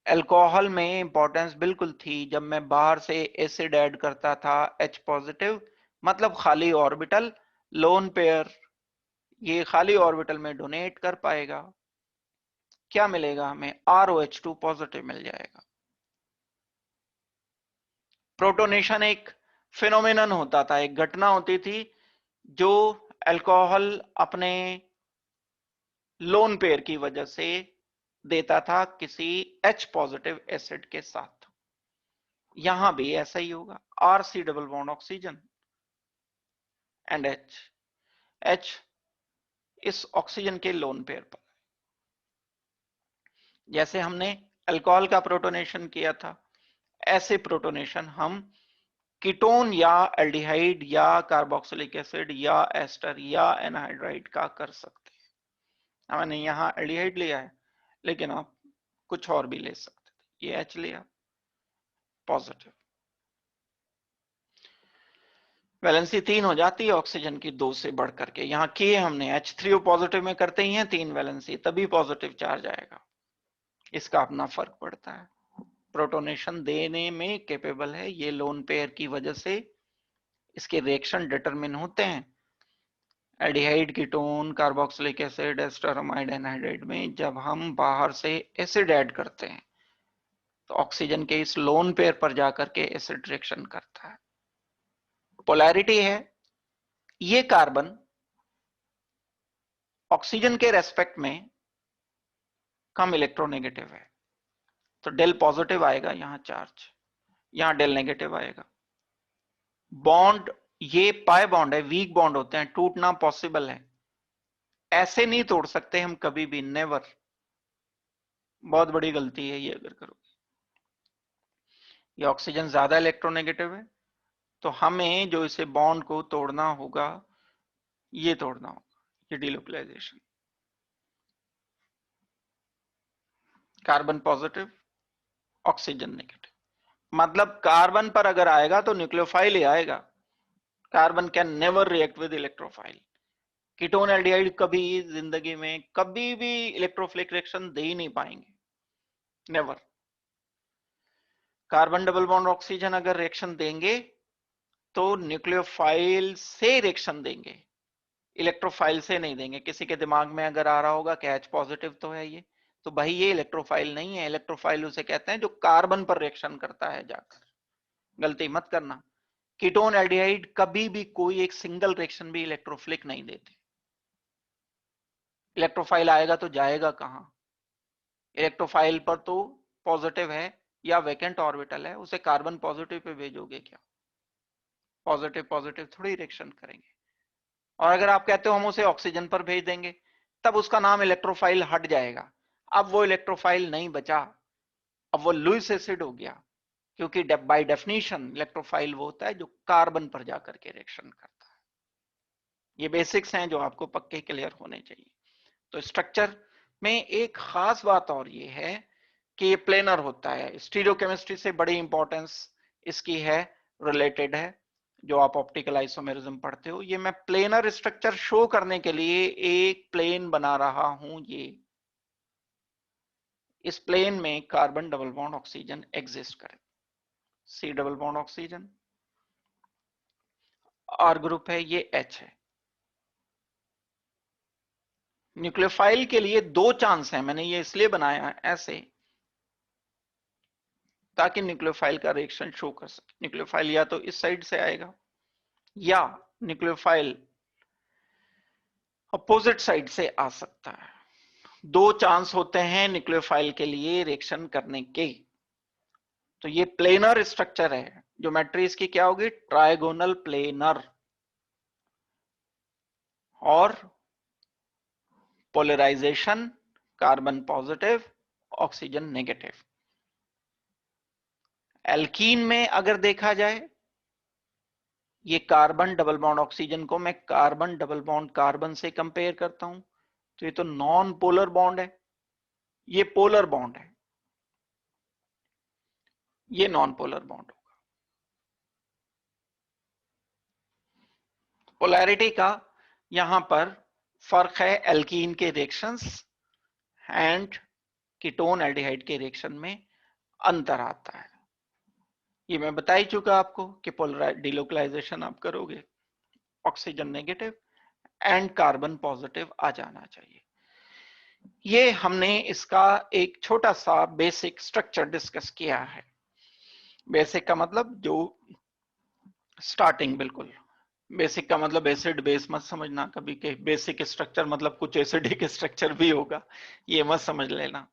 अल्कोहल में इंपॉर्टेंस बिल्कुल थी, जब मैं बाहर से एसिड ऐड करता था H पॉजिटिव मतलब खाली ऑर्बिटल, लोन पेयर ये खाली ऑर्बिटल में डोनेट कर पाएगा, क्या मिलेगा हमें, ROH2 पॉजिटिव मिल जाएगा। प्रोटोनेशन एक फिनोमिनन होता था, एक घटना होती थी जो अल्कोहल अपने लोन पेयर की वजह से देता था किसी H पॉजिटिव एसिड के साथ। यहां भी ऐसा ही होगा, RC double bond oxygen and H इस ऑक्सीजन के लोन पेयर पर। जैसे हमने अल्कोहल का प्रोटोनेशन किया था, ऐसे प्रोटोनेशन हम कीटोन या एल्डिहाइड या कार्बोक्सिलिक एसिड या एस्टर या एनहाइड्राइड का कर सकते हैं। मैंने यहाँ एल्डिहाइड लिया है, लेकिन आप कुछ और भी ले सकते थे। ये H लिया पॉजिटिव, वैलेंसी 3 हो जाती है ऑक्सीजन की 2 से बढ़ करके। यहाँ किए हमने H3O पॉजिटिव में करते ही हैं 3 वैलेंसी, तभी पॉजिटिव चार्ज आएगा। इसका अपना फर्क पड़ता है, प्रोटोनेशन देने में कैपेबल है ये लोन पेयर की वजह से। इसके रिएक्शन डिटरमिन होते हैं aldehyde ketone carboxylic acid ester amide anhydride में। जब हम बाहर से एसिड ऐड करते हैं तो ऑक्सीजन के इस लोन पेयर पर जाकर के एसिड रिएक्शन करता है। पोलैरिटी है, ये कार्बन ऑक्सीजन के रेस्पेक्ट में कम इलेक्ट्रोनेगेटिव है, तो डेल पॉजिटिव आएगा यहां चार्ज, यहां डेल नेगेटिव आएगा। बॉन्ड ये पाई बॉन्ड है, वीक बॉन्ड होते हैं, टूटना पॉसिबल है, ऐसे नहीं तोड़ सकते हम कभी भी, नेवर। बहुत बड़ी गलती है ये अगर करो। ये ऑक्सीजन ज्यादा इलेक्ट्रोनेगेटिव है, तो हमें जो इसे बॉन्ड को तोड़ना होगा, ये तोड़ना होगा, ये delocalisation. Carbon positive oxygen negative, मतलब कार्बन पर अगर आएगा तो न्यूक्लियोफाइल ही आएगा। Carbon can never react with electrophile. Ketone aldehyde कभी जिंदगी में कभी भी इलेक्ट्रोफिलिक रिएक्शन दे ही नहीं पाएंगे, never. Carbon double bond oxygen अगर रिएक्शन देंगे तो न्यूक्लियोफाइल से रिएक्शन देंगे, इलेक्ट्रोफाइल से नहीं देंगे। किसी के दिमाग में अगर आ रहा होगा कि H पॉजिटिव तो है ये, तो भाई ये इलेक्ट्रोफाइल नहीं है। इलेक्ट्रोफाइल उसे कहते हैं जो कार्बन पर रिएक्शन करता है जाकर, गलती मत करना। कीटोन एल्डिहाइड कभी भी कोई एक सिंगल रिएक्शन भी इलेक्ट्रोफिलिक नहीं देते। इलेक्ट्रोफाइल आएगा तो जाएगा कहां, इलेक्ट्रोफाइल पर तो पॉजिटिव है या वैकेंट ऑर्बिटल है, उसे कार्बन पॉजिटिव पे भेजोगे क्या, पॉजिटिव पॉजिटिव थोड़ी रिएक्शन करेंगे। और अगर आप कहते हो हम उसे ऑक्सीजन पर भेज देंगे, तब उसका नाम इलेक्ट्रोफाइल हट जाएगा। अब वो इलेक्ट्रोफाइल नहीं बचा, अब वो लुईस एसिड हो गया, क्योंकि बाय डेफिनेशन इलेक्ट्रोफाइल वो होता है जो कार्बन पर जाकर के रिएक्शन करता है। ये बेसिक्स हैं जो आपको पक्के क्लियर होने चाहिए। तो स्ट्रक्चर में एक खास बात और ये है कि ये प्लेनर होता है, स्टीरियोकेमिस्ट्री से बड़ी इंपॉर्टेंस इसकी है, रिलेटेड है। जो आप ऑप्टिकल आइसोमेरिज्म पढ़ते हो, ये मैं प्लेनर स्ट्रक्चर शो करने के लिए एक प्लेन बना रहा हूं। ये इस प्लेन में carbon double bond oxygen exist करे, C double bond oxygen, R group है, ये H है। न्यूक्लियोफाइल के लिए दो चांस है, मैंने ये इसलिए बनाया ऐसे ताकि न्यूक्लियोफाइल का रिएक्शन शो कर सके। न्यूक्लियोफाइल या तो इस साइड से आएगा या न्यूक्लियोफाइल अपोजिट साइड से आ सकता है। दो चांस होते हैं न्यूक्लियोफाइल के लिए रिएक्शन करने के। तो ये प्लेनर स्ट्रक्चर है, ज्योमेट्री इसकी क्या होगी, ट्राइगोनल प्लेनर, और polarization carbon positive oxygen negative. Alkene में अगर देखा जाए, ये कार्बन डबल बॉन्ड ऑक्सीजन को मैं कार्बन डबल बॉन्ड कार्बन से कंपेयर करता हूं, तो ये तो नॉन पोलर बॉन्ड है, ये पोलर बॉन्ड है, ये नॉन पोलर बॉन्ड होगा। पोलैरिटी का यहां पर फर्क है, एल्कीन के रिएक्शंस एंड कीटोन एल्डिहाइड के रिएक्शन में अंतर आता है। ये मैं बता ही चुका आपको कि पोलर डिलोकलाइजेशन आप करोगे, oxygen negative and carbon positive आ जाना चाहिए। ये हमने इसका एक छोटा सा बेसिक स्ट्रक्चर डिस्कस किया है। बेसिक का मतलब जो स्टार्टिंग, बिल्कुल बेसिक का मतलब एसिड बेस मत समझना कभी के बेसिक स्ट्रक्चर मतलब कुछ एसिडिक स्ट्रक्चर भी होगा, ये मत समझ लेना।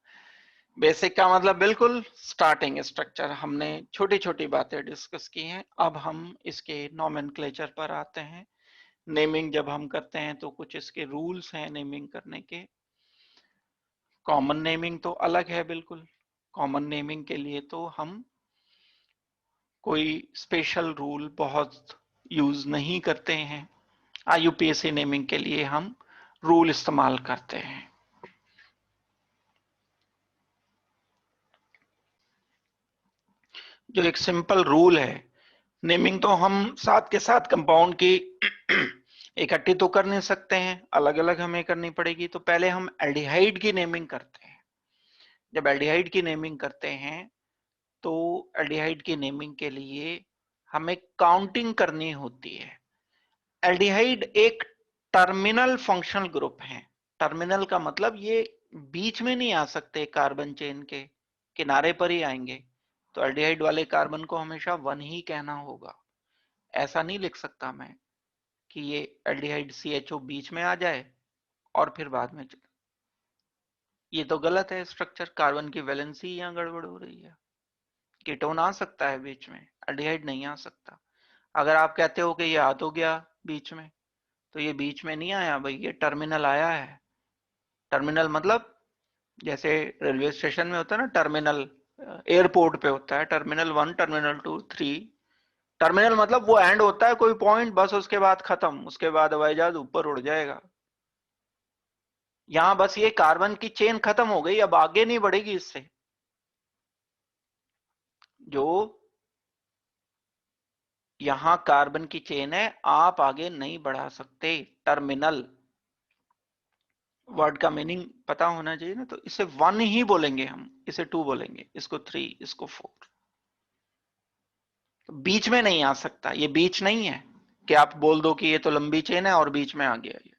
बेसिक का मतलब बिल्कुल स्टार्टिंग स्ट्रक्चर, हमने छोटी छोटी बातें डिस्कस की हैं। अब हम इसके नॉमेनक्लेचर पर आते हैं। नेमिंग जब हम करते हैं तो कुछ इसके रूल्स हैं नेमिंग करने के। कॉमन नेमिंग तो अलग है बिल्कुल, कॉमन नेमिंग के लिए तो हम कोई स्पेशल रूल बहुत यूज नहीं करते हैं। IUPAC नेमिंग के लिए हम रूल इस्तेमाल करते हैं। जो एक सिंपल रूल है, नेमिंग तो हम साथ के साथ कंपाउंड की इकट्ठी तो कर नहीं सकते हैं, अलग अलग हमें करनी पड़ेगी। तो पहले हम एल्डिहाइड की नेमिंग करते हैं। जब एल्डिहाइड की नेमिंग करते हैं तो एल्डिहाइड की नेमिंग के लिए हमें काउंटिंग करनी होती है। एल्डिहाइड एक टर्मिनल फंक्शनल ग्रुप है। टर्मिनल का मतलब ये बीच में नहीं आ सकते, कार्बन चेन के किनारे पर ही आएंगे। तो एल्डिहाइड वाले कार्बन को हमेशा 1 ही कहना होगा। ऐसा नहीं लिख सकता मैं कि ये एल्डिहाइड CHO बीच में आ जाए और फिर बाद में ये तो गलत है स्ट्रक्चर, कार्बन की वैलेंसी यहाँ गड़बड़ हो रही है। कीटोन आ सकता है बीच में, एल्डिहाइड नहीं आ सकता। अगर आप कहते हो कि ये आ तो गया बीच में, तो ये बीच में नहीं आया भाई, ये टर्मिनल आया है। टर्मिनल मतलब जैसे रेलवे स्टेशन में होता है ना टर्मिनल, एयरपोर्ट पे होता है टर्मिनल 1, टर्मिनल 2, 3। टर्मिनल मतलब वो एंड होता है कोई पॉइंट, बस उसके बाद खत्म, उसके बाद हवाई जहाज ऊपर उड़ जाएगा। यहां बस ये कार्बन की चेन खत्म हो गई, अब आगे नहीं बढ़ेगी इससे। जो यहां कार्बन की चेन है, आप आगे नहीं बढ़ा सकते। टर्मिनल वर्ड का मीनिंग पता होना चाहिए ना, तो इसे 1 ही बोलेंगे हम, इसे 2 बोलेंगे, इसको 3, इसको 4। तो बीच में नहीं आ सकता, ये बीच नहीं है कि आप बोल दो कि ये तो लंबी चेन है और बीच में आ गया ये।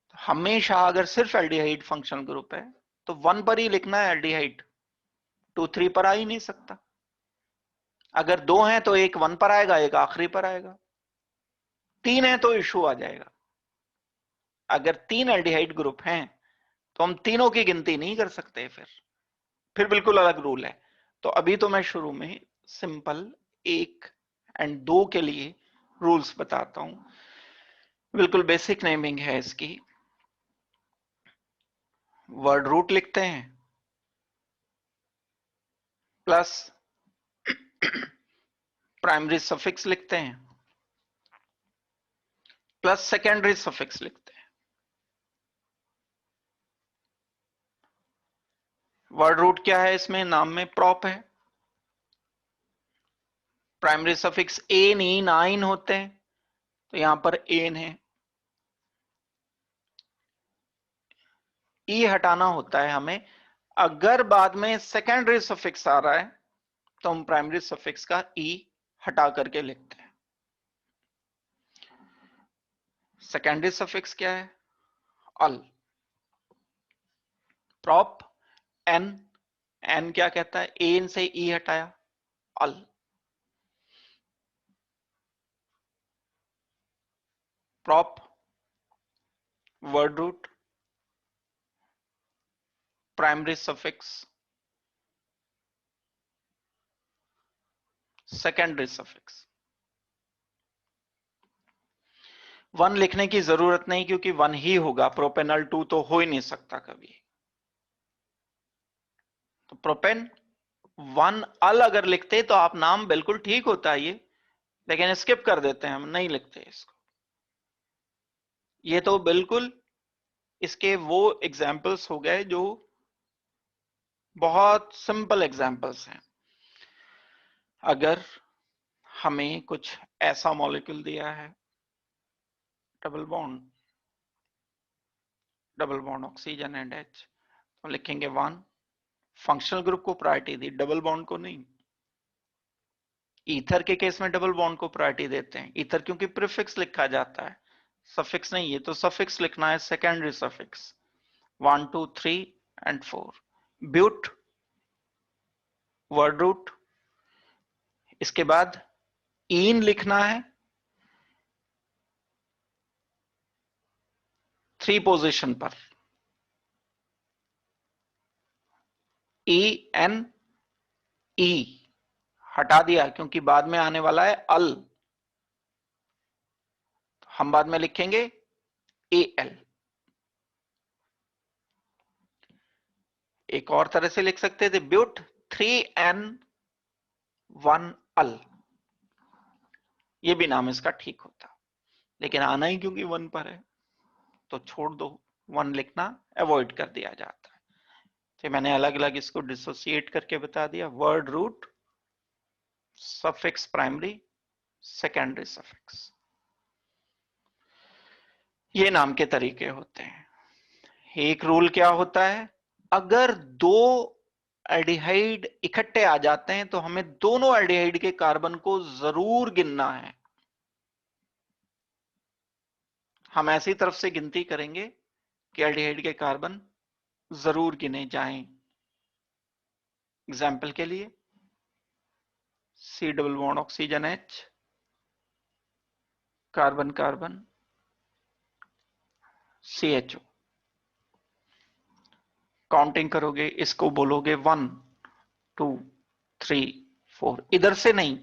तो हमेशा अगर सिर्फ एल्डिहाइड फंक्शनल ग्रुप है तो 1 पर ही लिखना है एल्डिहाइड, 2, 3 पर आ ही नहीं सकता। अगर 2 है तो एक 1 पर आएगा, एक आखिरी पर आएगा। 3 है तो इशू आ जाएगा। अगर 3 एल्डिहाइड ग्रुप हैं तो हम तीनों की गिनती नहीं कर सकते, फिर बिल्कुल अलग रूल है। तो अभी तो मैं शुरू में सिंपल 1 एंड 2 के लिए रूल्स बताता हूं। बिल्कुल बेसिक नेमिंग है इसकी। वर्ड रूट लिखते हैं, प्लस प्राइमरी सफिक्स लिखते हैं, प्लस सेकेंडरी सफिक्स लिखते हैं। वर्ड रूट क्या है इसमें, नाम में प्रॉप है। प्राइमरी सफिक्स एन इन आइन होते हैं, तो यहां पर एन है। ई हटाना होता है हमें अगर बाद में सेकेंडरी सफिक्स आ रहा है तो हम प्राइमरी सफिक्स का ई हटा करके लिखते हैं। सेकेंडरी सफिक्स क्या है? अल। प्रॉप एन, एन क्या कहता है? एन से ई हटाया, al. Prop word root, primary suffix, secondary suffix. One लिखने की जरूरत नहीं क्योंकि वन ही होगा, प्रोपेनल टू तो हो ही नहीं सकता कभी। तो प्रोपेन वन अल अगर लिखते तो आप नाम बिल्कुल ठीक होता है ये, लेकिन स्किप कर देते हैं, हम नहीं लिखते इसको। ये तो बिल्कुल इसके वो एग्जाम्पल्स हो गए जो बहुत सिंपल एग्जाम्पल्स हैं। अगर हमें कुछ ऐसा मॉलिक्यूल दिया है, double bond oxygen and H, तो लिखेंगे वन। फंक्शनल ग्रुप को प्रायोरिटी दी, डबल बॉन्ड को नहीं। ईथर के केस में डबल बॉन्ड को प्रायोरिटी देते हैं, ईथर क्योंकि प्रीफिक्स लिखा जाता है, सफिक्स नहीं है, तो सफिक्स लिखना है, secondary suffix 1 2 3 and 4। But word root, इसके बाद इन लिखना है 3 पोजीशन पर, ई एन ई हटा दिया क्योंकि बाद में आने वाला है अल, हम बाद में लिखेंगे ए एल। एक और तरह से लिख सकते थे, ब्यूट 3N1 अल, ये भी नाम इसका ठीक होता, लेकिन आना ही क्योंकि वन पर है तो छोड़ दो, वन लिखना अवॉइड कर दिया जाता है। तो मैंने अलग अलग इसको डिसोसिएट करके बता दिया, word root, suffix primary, secondary suffix, ये नाम के तरीके होते हैं। एक रूल क्या होता है, अगर दो एल्डिहाइड इकट्ठे आ जाते हैं तो हमें दोनों एल्डिहाइड के कार्बन को जरूर गिनना है। हम ऐसी तरफ से गिनती करेंगे कि एल्डिहाइड के कार्बन जरूर गिने जाएं। एग्जाम्पल के लिए C double bond oxygen H, carbon carbon CHO। Counting करोगे, इसको बोलोगे 1 2 3 4, इधर से नहीं,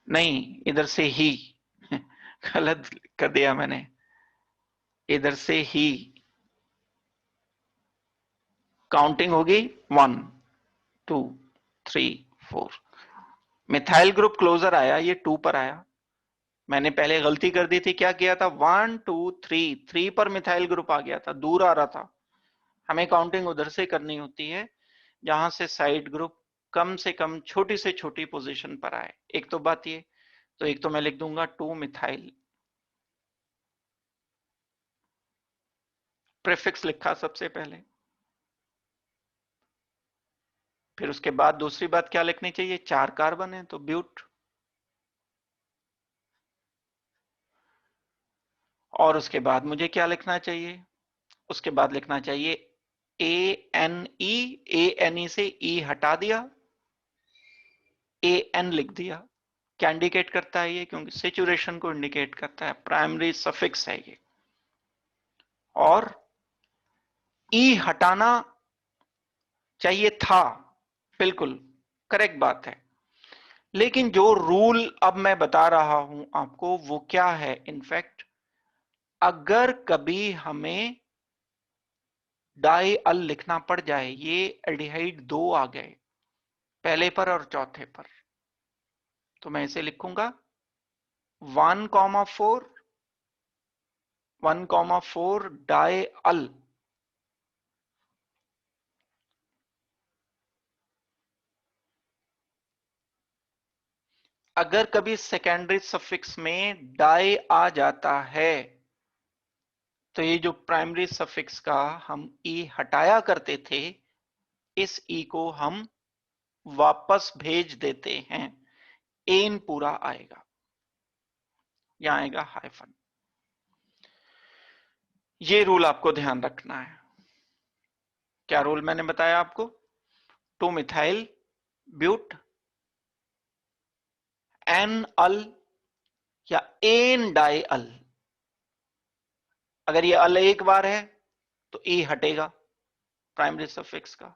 नहीं इधर से ही गलत कर दिया मैंने, इधर से ही काउंटिंग होगी 1 2 3 4। मिथाइल ग्रुप क्लोजर आया, ये 2 पर आया, मैंने पहले गलती कर दी थी, क्या किया था 1 2 3, 3 पर मिथाइल ग्रुप आ गया था, दूर आ रहा था। हमें काउंटिंग उधर से करनी होती है जहां से साइड ग्रुप कम से कम छोटी से छोटी पोजीशन पर आए। एक तो बात ये, तो एक तो मैं लिख दूंगा 2 मिथाइल, प्रीफिक्स लिखा सबसे पहले, फिर उसके बाद दूसरी बात क्या लिखनी चाहिए, 4 कार्बन है तो ब्यूट, और उसके बाद मुझे क्या लिखना चाहिए, उसके बाद लिखना चाहिए ए एन ई से ई हटा दिया, ए एन लिख दिया। क्या इंडिकेट करता है ये, क्योंकि सेचुरेशन को इंडिकेट करता है, प्राइमरी सफिक्स है ये। और ई हटाना चाहिए था, बिल्कुल करेक्ट बात है, लेकिन जो रूल अब मैं बता रहा हूं आपको वो क्या है, इनफैक्ट अगर कभी हमें डाई अल लिखना पड़ जाए, ये एल्डिहाइड 2 आ गए पहले पर और चौथे पर, तो मैं इसे लिखूंगा 1,4 1,4 डाई अल। अगर कभी सेकेंडरी सफिक्स में डाई आ जाता है तो ये जो प्राइमरी सफिक्स का हम ई हटाया करते थे, इस ई को हम वापस भेज देते हैं, एन पूरा आएगा, यहां आएगा हाइफन। ये रूल आपको ध्यान रखना है। क्या रूल मैंने बताया आपको? 2 मिथाइल ब्यूट एन अल या एन डाई अल। अगर ये अल एक बार है तो ई हटेगा प्राइमरी सफिक्स का,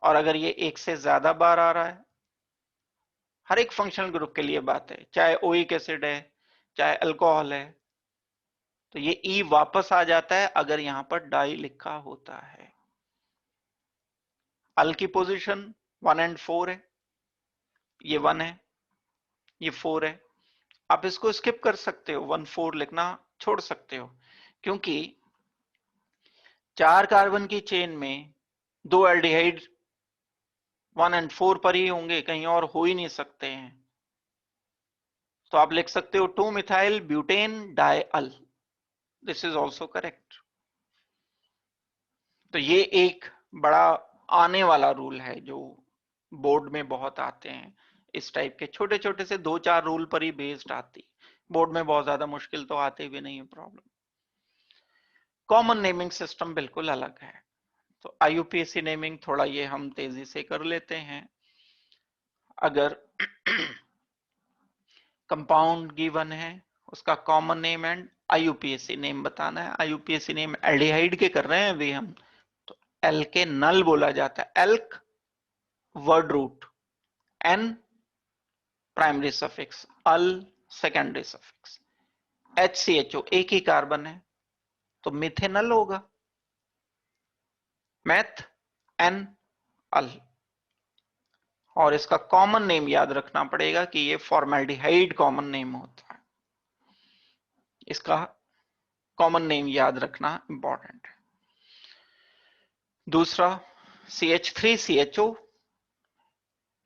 और अगर ये एक से ज्यादा बार आ रहा है, हर एक फंक्शनल ग्रुप के लिए बात है, चाहे ओइक एसिड है चाहे अल्कोहल है, तो ये ई वापस आ जाता है अगर यहां पर डाई लिखा होता है। अल की पोजीशन 1 और 4 है, ये 1 है, ये 4 है। आप इसको स्किप कर सकते हो, 1 4 लिखना छोड़ सकते हो, क्योंकि 4 कार्बन की चेन में 2 एल्डिहाइड 1 और 4 पर ही होंगे, कहीं और हो ही नहीं सकते हैं। तो आप लिख सकते हो 2 methyl butane di al, this is also correct. तो ये एक बड़ा आने वाला रूल है जो बोर्ड में बहुत आते हैं, इस टाइप के छोटे छोटे से 2-4 रूल पर ही बेस्ड आती, बोर्ड में बहुत ज्यादा मुश्किल तो आते भी नहीं है प्रॉब्लम। कॉमन नेमिंग सिस्टम बिल्कुल अलग है, तो आईयूपीएसी नेमिंग थोड़ा ये हम तेजी से कर लेते हैं। अगर कंपाउंड गिवन है, उसका common name and IUPAC name बताना है। आईयूपीएसी नेम एल्डिहाइड के कर रहे हैं अभी हम, तो एल के नल बोला जाता है, alk word root, ane primary suffix, al secondary suffix, HCHO एक ही कार्बन है तो मिथेनल होगा, मैथ एन अल। और इसका कॉमन नेम याद रखना पड़ेगा कि ये फॉर्मेल्डिहाइड कॉमन नेम होता है, इसका कॉमन नेम याद रखना इंपॉर्टेंट है। दूसरा CH3CHO,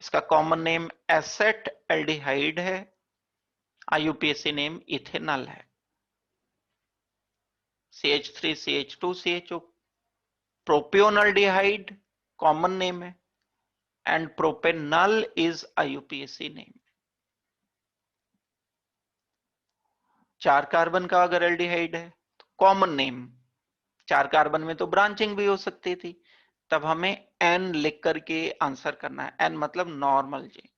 इसका कॉमन नेम एसेट एल्डिहाइड है, आईयूपीएसी नेम इथेनॉल है। CH3CH2CHO प्रोपियोनल्डिहाइड कॉमन नेम है, and propanol is IUPAC name. 4 carbon का अगर एल्डिहाइड है तो कॉमन नेम, 4 कार्बन में तो ब्रांचिंग भी हो सकती थी, तब हमें एन लिख करके आंसर करना है, एन मतलब नॉर्मल चेन।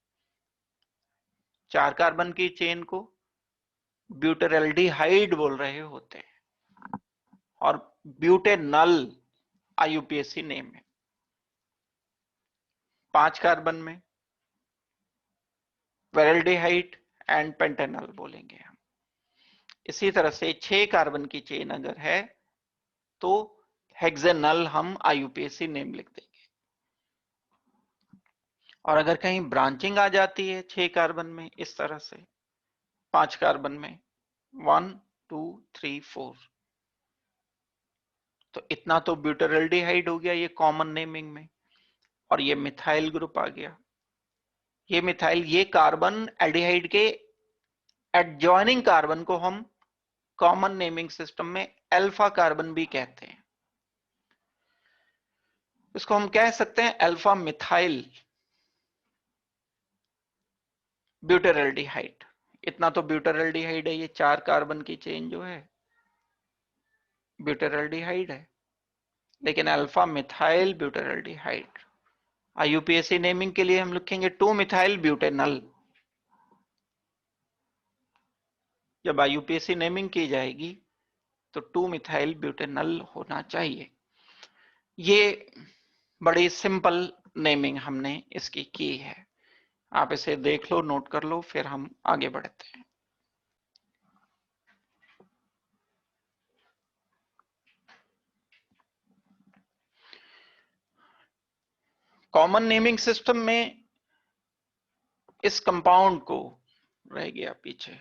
4 कार्बन की चेन को ब्यूटेरल्डिहाइड बोल रहे होते हैं, और ब्यूटेनल आईयूपीएसी नेम है। 5 कार्बन में वेरल्डिहाइड एंड पेंटेनल बोलेंगे हम। इसी तरह से 6 कार्बन की चेन अगर है तो हेक्सेनल हम आईयूपीएसी नेम लिख देंगे। और अगर कहीं ब्रांचिंग आ जाती है 6 कार्बन में, इस तरह से 5 कार्बन में 1 2 3 4, तो इतना तो ब्यूटेरल्डिहाइड हो गया ये कॉमन नेमिंग में, और ये मिथाइल ग्रुप आ गया। ये मिथाइल, ये कार्बन एल्डिहाइड के एडजॉइनिंग कार्बन को हम कॉमन नेमिंग सिस्टम में अल्फा कार्बन भी कहते हैं। इसको हम कह सकते हैं अल्फा मिथाइल ब्यूटेरल्डिहाइड। इतना तो ब्यूटेरल्डिहाइड है, ये 4 कार्बन की चेन जो है ब्यूटेरल्डिहाइड है, लेकिन अल्फा मिथाइल ब्यूटेरल्डिहाइड। आईयूपीएसी नेमिंग के लिए हम लिखेंगे 2 मिथाइल ब्यूटेनल। जब आईयूपीएसी नेमिंग की जाएगी तो 2 मिथाइल ब्यूटेनल होना चाहिए। ये बड़ी सिंपल नेमिंग हमने इसकी की है, आप इसे देख लो, नोट कर लो, फिर हम आगे बढ़ते हैं। कॉमन नेमिंग सिस्टम में इस कंपाउंड को रह गया पीछे,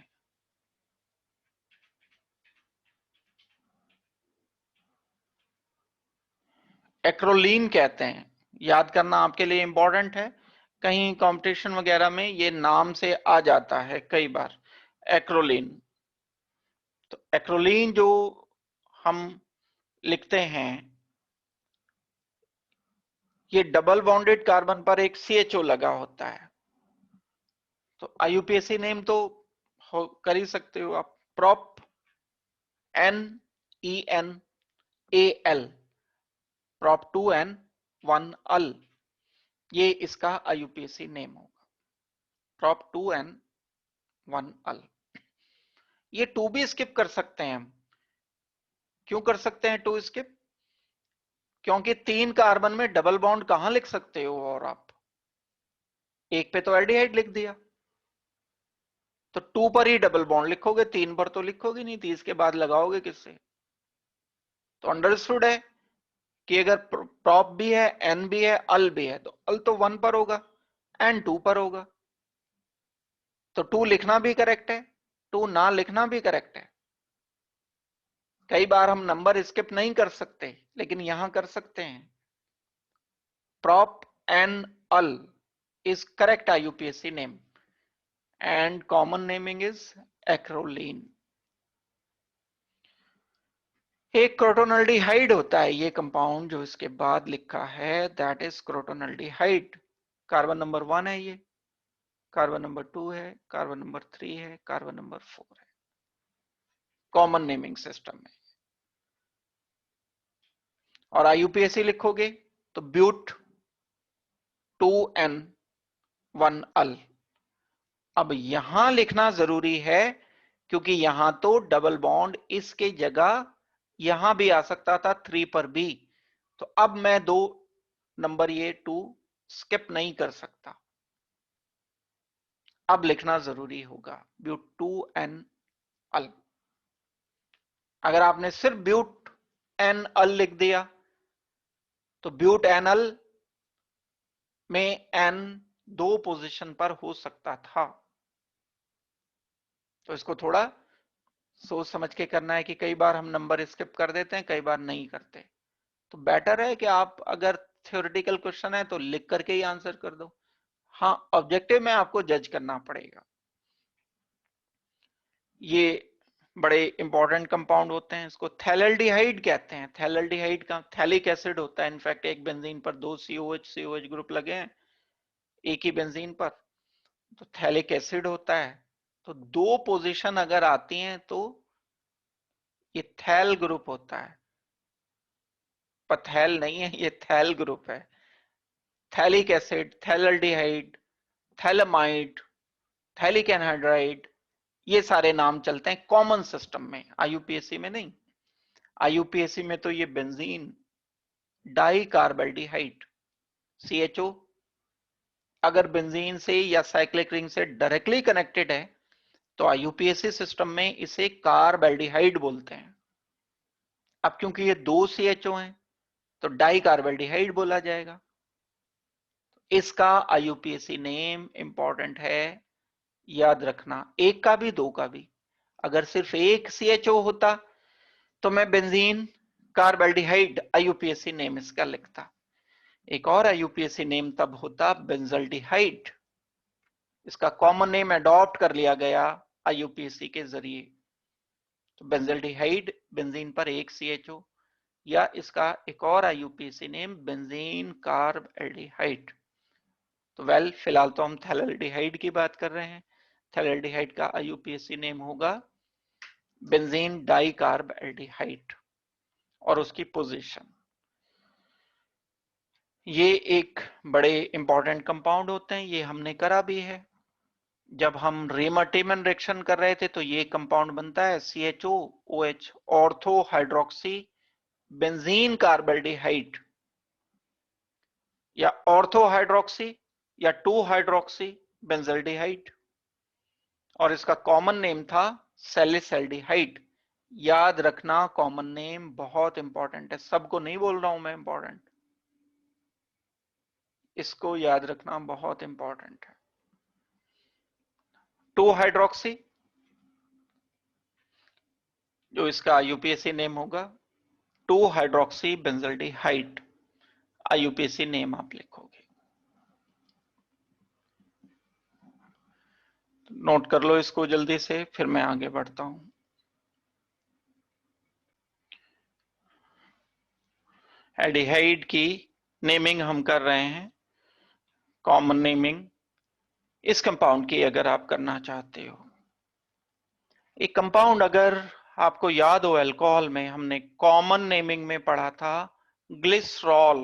एक्रोलीन कहते हैं। याद करना आपके लिए इंपॉर्टेंट है, कहीं कंपटीशन वगैरह में ये नाम से आ जाता है कई बार, एक्रोलीन। तो एक्रोलीन जो हम लिखते हैं, ये डबल बॉन्डेड कार्बन पर एक CHO लगा होता है, तो IUPAC नेम तो कर ही सकते हो आप, प्रोप NENAL, प्रोप 2N1Al, ये इसका IUPAC नेम होगा, प्रोप 2N1Al। ये 2 भी स्किप कर सकते हैं हम। क्यों कर सकते हैं 2 स्किप? क्योंकि 3 कार्बन में डबल बॉन्ड कहां लिख सकते हो, और आप एक पे तो एल्डिहाइड लिख दिया, तो 2 पर ही डबल बॉन्ड लिखोगे, 3 पर तो लिखोगे नहीं, 30 के बाद लगाओगे किससे? तो अंडरस्टूड है कि अगर प्रॉप भी है, एन भी है, अल भी है, तो अल तो 1 पर होगा, एन 2 पर होगा, तो 2 लिखना भी करेक्ट है, 2 ना लिखना भी करेक्ट है। कई बार हम नंबर स्किप नहीं कर सकते, लेकिन यहां कर सकते हैं। prop n al is correct IUPAC name and common naming is acrolein। एक क्रोटोनल्डिहाइड होता है ये कंपाउंड जो इसके बाद लिखा है, दैट इज क्रोटोनल्डिहाइड। कार्बन नंबर 1 है ये, कार्बन नंबर 2 है, कार्बन नंबर 3 है, कार्बन नंबर 4 है, कॉमन नेमिंग सिस्टम है। और IUPAC लिखोगे तो ब्यूट 2N1Al। अब यहां लिखना जरूरी है क्योंकि यहां तो डबल बॉन्ड इसके जगह यहां भी आ सकता था 3 पर भी, तो अब मैं 2 नंबर ये 2 स्किप नहीं कर सकता, अब लिखना जरूरी होगा ब्यूट 2N-अल। अगर आपने सिर्फ ब्यूट N-अल लिख दिया तो ब्यूट N-अल में N 2 पोजीशन पर हो सकता था, तो इसको थोड़ा सोच समझ के करना है कि कई बार हम नंबर स्किप कर देते हैं, कई बार नहीं करते। तो बेटर है कि आप अगर थ्योरेटिकल क्वेश्चन है तो लिख करके ही आंसर कर दो। हाँ, ऑब्जेक्टिव में आपको जज करना पड़ेगा। ये बड़े इंपॉर्टेंट कंपाउंड होते हैं, इसको थैलेल्डिहाइड कहते हैं। थैलेल्डिहाइड का थैलिक एसिड होता है, इनफैक्ट एक बेंजीन पर 2 COH ग्रुप लगे हैं एक ही बेंजीन पर, तो थैलिक एसिड होता है। तो 2 पोजीशन अगर आती हैं तो ये थैल ग्रुप होता है, पथैल नहीं है, ये थैल ग्रुप है। Phthalic acid, phthalaldehyde, phthalimide, phthalic anhydride, ये सारे नाम चलते हैं कॉमन सिस्टम में, IUPAC में नहीं। IUPAC में तो ये बेंजीन डाई कार्बल्डिहाइड CHO अगर बेंजीन से या साइक्लिक रिंग से डायरेक्टली कनेक्टेड है तो IUPAC सिस्टम में इसे कार्बल्डिहाइड बोलते हैं। अब क्योंकि ये 2 CHO हैं तो डाई कार्बल्डिहाइड बोला जाएगा। इसका IUPAC नेम इंपॉर्टेंट है, याद रखना, एक का भी 2 का भी। अगर सिर्फ एक CHO होता तो मैं बेंजीन कार्बल्डिहाइड IUPAC नेम इसका लिखता। एक और IUPAC नेम तब होता बेंजल्डिहाइड, इसका कॉमन नेम अडॉप्ट कर लिया गया IUPAC के जरिए। तो बेंजल्डिहाइड बेंजीन पर एक CHO, या इसका एक और IUPAC name benzene carb aldehyde. तो वेल फिलहाल तो हम थैलेल्डिहाइड की बात कर रहे हैं। थैलेल्डिहाइड का IUPAC नेम होगा बेंजीन डाई कार्ब एल्डिहाइड, और उसकी पोजीशन, ये एक बड़े इंपॉर्टेंट कंपाउंड होते हैं, ये हमने करा भी है। जब हम रेमर-टेमन रिएक्शन कर रहे थे तो ये कंपाउंड बनता है CHOOH, ऑर्थो हाइड्रोक्सी बेंजीन कार्बल्डिहाइड, या ऑर्थो हाइड्रोक्सी या 2 हाइड्रोक्सी बेंजल्डिहाइड, और इसका कॉमन नेम था सैलिसल्डिहाइड। याद रखना, कॉमन नेम बहुत इंपॉर्टेंट है, सबको नहीं बोल रहा हूं मैं इंपॉर्टेंट, इसको याद रखना बहुत इंपॉर्टेंट है। 2 हाइड्रोक्सी जो इसका IUPAC नेम होगा, 2 हाइड्रोक्सी बेंजल्डिहाइड IUPAC नेम आप लिखोगे। नोट कर लो इसको जल्दी से, फिर मैं आगे बढ़ता हूं। एल्डिहाइड की नेमिंग हम कर रहे हैं, कॉमन नेमिंग इस कंपाउंड की अगर आप करना चाहते हो। एक कंपाउंड अगर आपको याद हो, अल्कोहल में हमने कॉमन नेमिंग में पढ़ा था ग्लिसरॉल।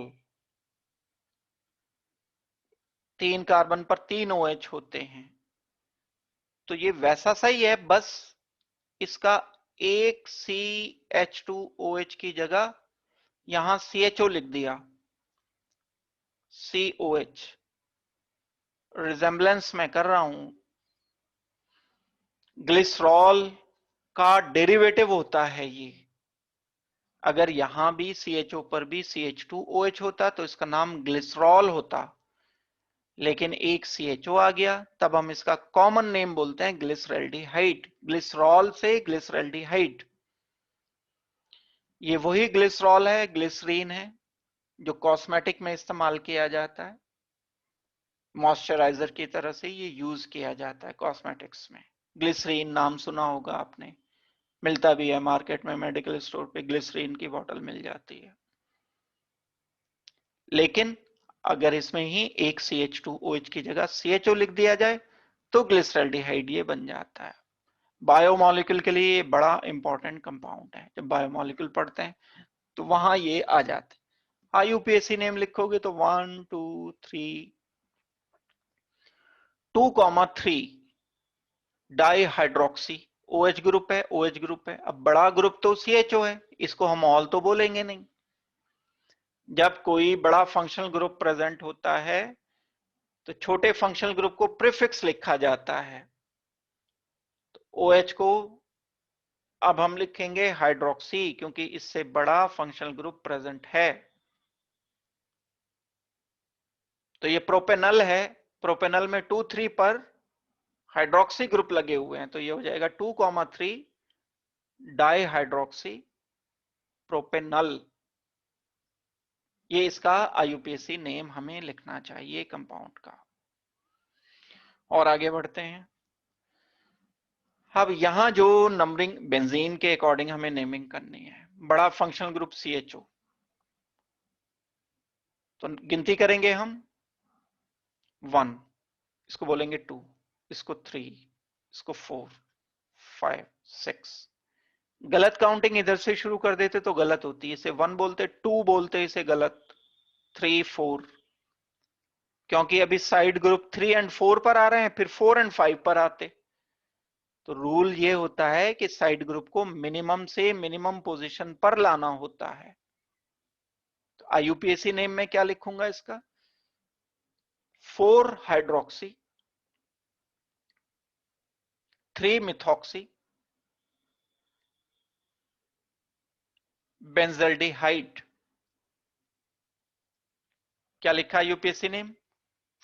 3 कार्बन पर 3 OH होते हैं, तो ये वैसा सही है, बस इसका एक CH2OH की जगह यहां CHO लिख दिया, COH। रिजेंबलेंस मैं कर रहा हूं, ग्लिसरॉल का डेरिवेटिव होता है ये। अगर यहां भी CHO पर भी CH2OH होता तो इसका नाम ग्लिसरॉल होता, लेकिन एक CHO आ गया, तब हम इसका कॉमन नेम बोलते हैं ग्लिसरैल्डिहाइड। ग्लिसरॉल से ग्लिसरैल्डिहाइड। ये वही ग्लिसरॉल है, ग्लिसरीन है, जो कॉस्मेटिक में इस्तेमाल किया जाता है, मॉइस्चराइजर की तरह से ये यूज किया जाता है कॉस्मेटिक्स में। ग्लिसरीन नाम सुना होगा आपने, मिलता भी है मार्केट में, मेडिकल स्टोर पे ग्लिसरीन की बोतल मिल जाती है। लेकिन अगर इसमें ही एक CH2OH की जगह CHO लिख दिया जाए तो ग्लिसरैल्डिहाइड ये बन जाता है। बायोमोलिक्यूल के लिए ये बड़ा इंपॉर्टेंट कंपाउंड है, जब बायोमोलिक्यूल पढ़ते हैं तो वहां ये आ जाते हैं। IUPAC नेम लिखोगे तो 1 2 3 2,3 डाईहाइड्रोक्सी, OH ग्रुप है, OH ग्रुप है। अब बड़ा ग्रुप तो CHO है, इसको हम ऑल तो बोलेंगे नहीं। जब कोई बड़ा फंक्शनल ग्रुप प्रेजेंट होता है तो छोटे फंक्शनल ग्रुप को प्रीफिक्स लिखा जाता है। तो OH को अब हम लिखेंगे हाइड्रोक्सी, क्योंकि इससे बड़ा फंक्शनल ग्रुप प्रेजेंट है। तो ये प्रोपेनल है, प्रोपेनल में 2 3 पर हाइड्रोक्सी ग्रुप लगे हुए हैं, तो ये हो जाएगा 2,3 डाईहाइड्रोक्सी प्रोपेनल। ये इसका IUPAC नेम हमें लिखना चाहिए कंपाउंड का। और आगे बढ़ते हैं। अब यहां जो नंबरिंग बेंजीन के अकॉर्डिंग हमें नेमिंग करनी है, बड़ा फंक्शनल ग्रुप CHO, तो गिनती करेंगे हम 1, इसको बोलेंगे 2, इसको 3, इसको 4 5 6। गलत काउंटिंग इधर से शुरू कर देते तो गलत होती है, इसे 1 बोलते, 2 बोलते, इसे गलत, 3 4, क्योंकि अभी साइड ग्रुप 3 और 4 पर आ रहे हैं, फिर 4 और 5 पर आते। तो रूल ये होता है कि साइड ग्रुप को मिनिमम से मिनिमम पोजीशन पर लाना होता है। तो IUPAC नेम में क्या लिखूंगा इसका, 4 हाइड्रोक्सी, 3 मिथॉक्सी बेंजल्डिहाइड। क्या लिखा IUPAC name,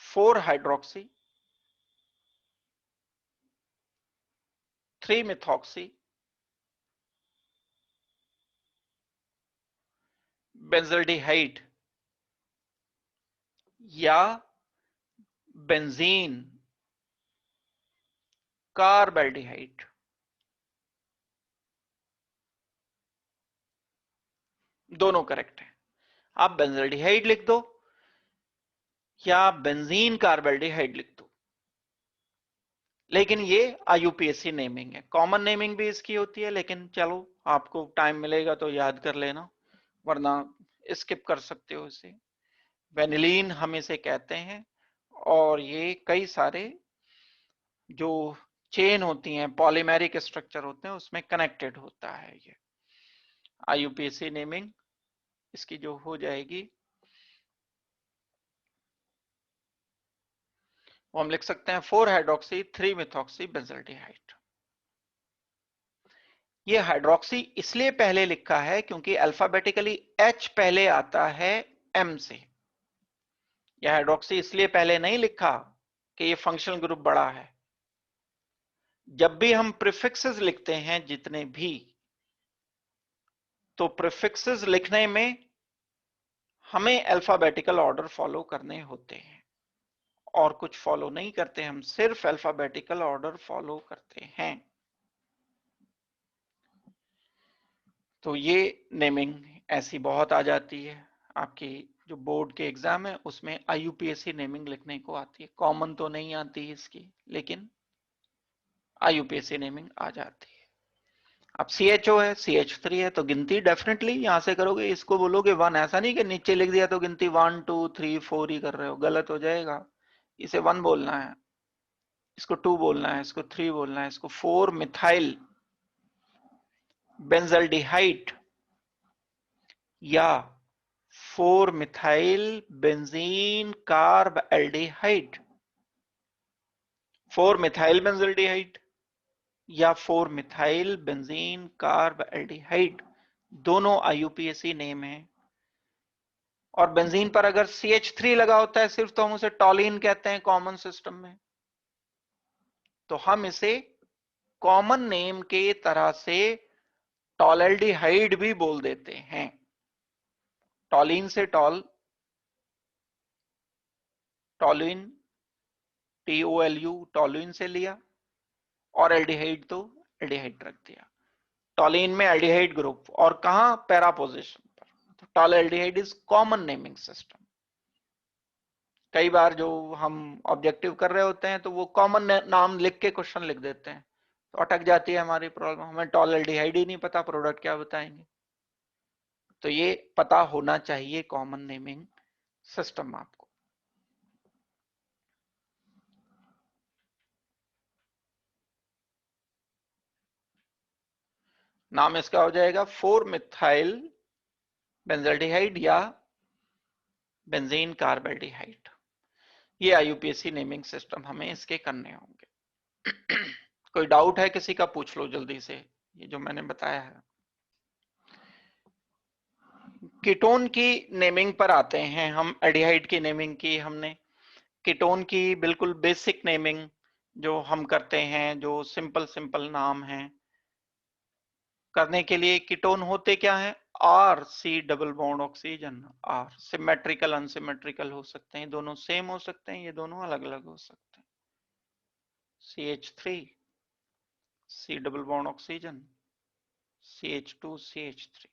4 hydroxy, 3 methoxy benzaldehyde, या बेंजीन कार्बल्डिहाइड। दोनों करेक्ट है। आप बेंजल्डिहाइड लिख दो या बेंजीन कार्बल्डिहाइड लिख दो, लेकिन ये IUPAC नेमिंग है। कॉमन नेमिंग भी इसकी होती है, लेकिन चलो आपको टाइम मिलेगा तो याद कर लेना, वरना स्किप कर सकते हो इसे। वेनिलीन हम इसे कहते हैं, और ये कई सारे जो चेन होती हैं, पॉलीमेरिक स्ट्रक्चर होते हैं, उसमें कनेक्टेड होता है ये। IUPAC नेमिंग इसकी जो हो जाएगी वो हम लिख सकते हैं 4 हाइड्रोक्सी 3 मिथॉक्सी बेंजल्डिहाइड। ये हाइड्रोक्सी इसलिए पहले लिखा है क्योंकि अल्फाबेटिकली H पहले आता है M से। यह हाइड्रोक्सी इसलिए पहले नहीं लिखा कि ये फंक्शनल ग्रुप बड़ा है। जब भी हम प्रीफिक्सेस लिखते हैं जितने भी, तो प्रीफिक्सेस लिखने में हमें अल्फाबेटिकल ऑर्डर फॉलो करने होते हैं, और कुछ फॉलो नहीं करते, हम सिर्फ अल्फाबेटिकल ऑर्डर फॉलो करते हैं। तो ये नेमिंग ऐसी बहुत आ जाती है। आपकी जो बोर्ड के एग्जाम है उसमें IUPAC नेमिंग लिखने को आती है, कॉमन तो नहीं आती इसकी, लेकिन IUPAC नेमिंग आ जाती है। अब CHO है, CH3 है, तो गिनती डेफिनेटली यहां से करोगे, इसको बोलोगे 1, ऐसा नहीं कि नीचे लिख दिया तो गिनती 1 2 3 4 ही कर रहे हो, गलत हो जाएगा। इसे 1 बोलना है, इसको 2 बोलना है, इसको 3 बोलना है, इसको 4 मिथाइल बेंजल्डिहाइड या 4 methyl benzene carb aldehyde, 4 methyl benzaldehyde या 4 मिथाइल बेंजीन कार्ब एल्डिहाइड, दोनों IUPAC नेम है। और बेंजीन पर अगर CH3 लगा होता है सिर्फ, तो हम उसे टॉलिन कहते हैं कॉमन सिस्टम में। तो हम इसे कॉमन नेम के तरह से टॉलेल्डिहाइड भी बोल देते हैं। टॉलिन से टॉलिन TOLU टॉलिन से लिया, और एल्डिहाइड तो एल्डिहाइड रख दिया। टॉलिन में एल्डिहाइड ग्रुप, और कहां, पैरा पोजीशन पर। तो टॉलेल्डिहाइड इज कॉमन नेमिंग सिस्टम। कई बार जो हम ऑब्जेक्टिव कर रहे होते हैं तो वो कॉमन नाम लिख के क्वेश्चन लिख देते हैं, तो अटक जाती है हमारी प्रॉब्लम, हमें टॉलेल्डिहाइड ही नहीं पता, प्रोडक्ट क्या बताएंगे। तो ये पता होना चाहिए कॉमन नेमिंग सिस्टम आपको। नाम इसका हो जाएगा 4 मिथाइल बेंजल्डिहाइड या बेंजीन कार्बेल्डिहाइड। ये IUPAC नेमिंग सिस्टम हमें इसके करने होंगे। कोई डाउट है किसी का, पूछ लो जल्दी से, ये जो मैंने बताया है। कीटोन की नेमिंग पर आते हैं हम। एल्डिहाइड की नेमिंग की हमने, कीटोन की बिल्कुल बेसिक नेमिंग जो हम करते हैं, जो सिंपल सिंपल नाम है करने के लिए। कीटोन होते क्या है, RC double bond oxygen, R symmetrical unsymmetrical हो सकते हैं, दोनों सेम हो सकते हैं, ये दोनों अलग अलग हो सकते हैं। CH3 C double bond oxygen, CH2 CH3।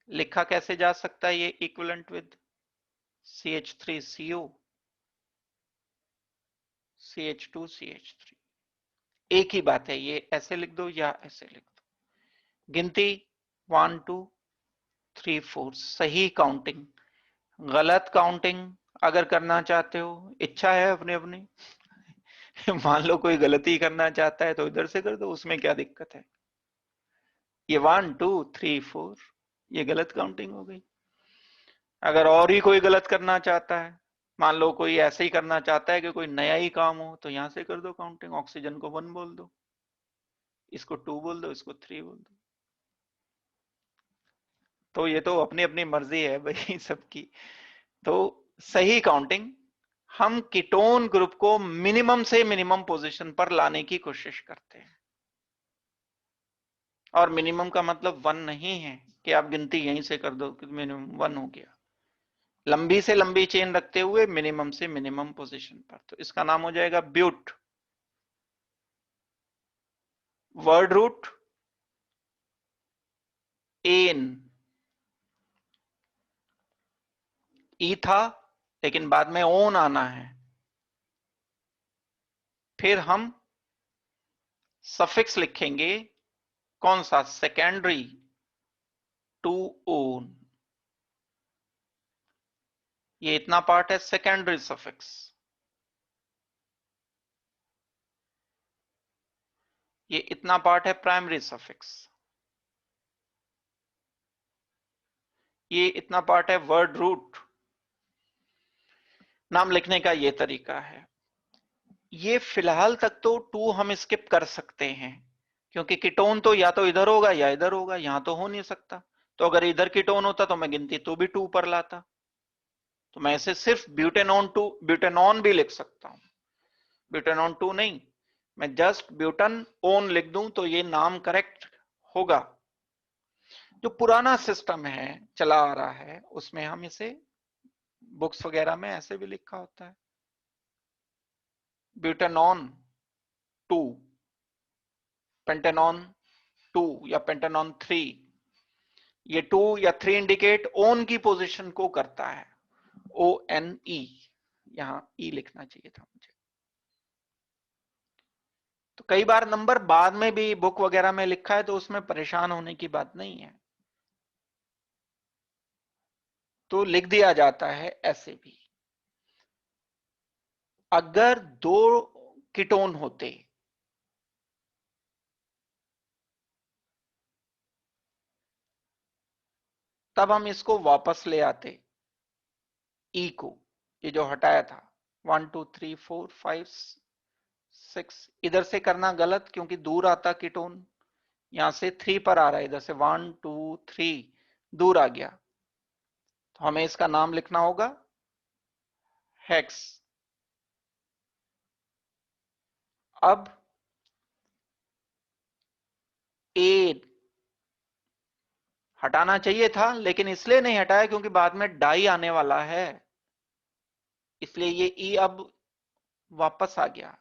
लिखा कैसे जा सकता है ये equivalent with CH3CO CH2 CH3, एक ही बात है, ये ऐसे लिख दो या ऐसे लिख दो। गिनती 1 2 3 4, सही काउंटिंग। गलत काउंटिंग अगर करना चाहते हो, इच्छा है अपनी अपनी। मान लो कोई गलती करना चाहता है तो इधर से कर दो, उसमें क्या दिक्कत है। ये 1 2 3 4 ये गलत काउंटिंग हो गई। अगर और ही कोई गलत करना चाहता है, मान लो कोई ऐसे ही करना चाहता है कि कोई नया ही काम हो, तो यहां से कर दो काउंटिंग। ऑक्सीजन को 1 बोल दो, इसको 2 बोल दो, इसको 3 बोल दो। तो ये तो अपनी अपनी मर्जी है भाई सबकी। तो सही काउंटिंग, हम कीटोन ग्रुप को मिनिमम से मिनिमम पोजीशन पर लाने की कोशिश करते हैं। और मिनिमम का मतलब 1 नहीं है कि आप गिनती यहीं से कर दो कि मिनिमम 1 हो गया। लंबी से लंबी चेन रखते हुए मिनिमम से मिनिमम पोजीशन पर। तो इसका नाम हो जाएगा ब्यूट। वर्ड रूट एन, ई था लेकिन बाद में ओन आना है। फिर हम सफिक्स लिखेंगे, कौन सा, सेकेंडरी टू ओन। ये इतना पार्ट है सेकेंडरी सफिक्स, ये इतना पार्ट है प्राइमरी सफिक्स, ये इतना पार्ट है वर्ड रूट। नाम लिखने का ये तरीका है। ये फिलहाल तक तो 2 हम स्किप कर सकते हैं, क्योंकि कीटोन तो या तो इधर होगा या इधर होगा, यहां तो हो नहीं सकता। तो अगर इधर कीटोन होता तो मैं गिनती तो भी 2 पर लाता। तो मैं इसे सिर्फ ब्यूटेनॉन भी लिख सकता हूं, ब्यूटेनॉन 2 नहीं, मैं जस्ट ब्यूटन ओन लिख दूं तो ये नाम करेक्ट होगा। जो पुराना सिस्टम है चला आ रहा है उसमें हम इसे बुक्स वगैरह में ऐसे भी लिखा होता है, ब्यूटेनॉन 2, पेंटेनॉन 2 या पेंटेनॉन 3। ये 2 या 3 इंडिकेट ओन की पोजीशन को करता है, ONE, यहां ई लिखना चाहिए था मुझे। तो कई बार नंबर बाद में भी बुक वगैरह में लिखा है तो उसमें परेशान होने की बात नहीं है, तो लिख दिया जाता है ऐसे भी। अगर 2 कीटोन होते तब हम इसको वापस ले आते, ई को, ये जो हटाया था 1 2 3 4 5 6, इधर से करना गलत क्योंकि दूर आता कीटोन, यहां से 3 पर आ रहा है, इधर से 1 2 3 दूर आ गया, तो हमें इसका नाम लिखना होगा हेक्स। अब ए हटाना चाहिए था लेकिन इसलिए नहीं हटाया क्योंकि बाद में डाई आने वाला है, इसलिए ये ई अब वापस आ गया।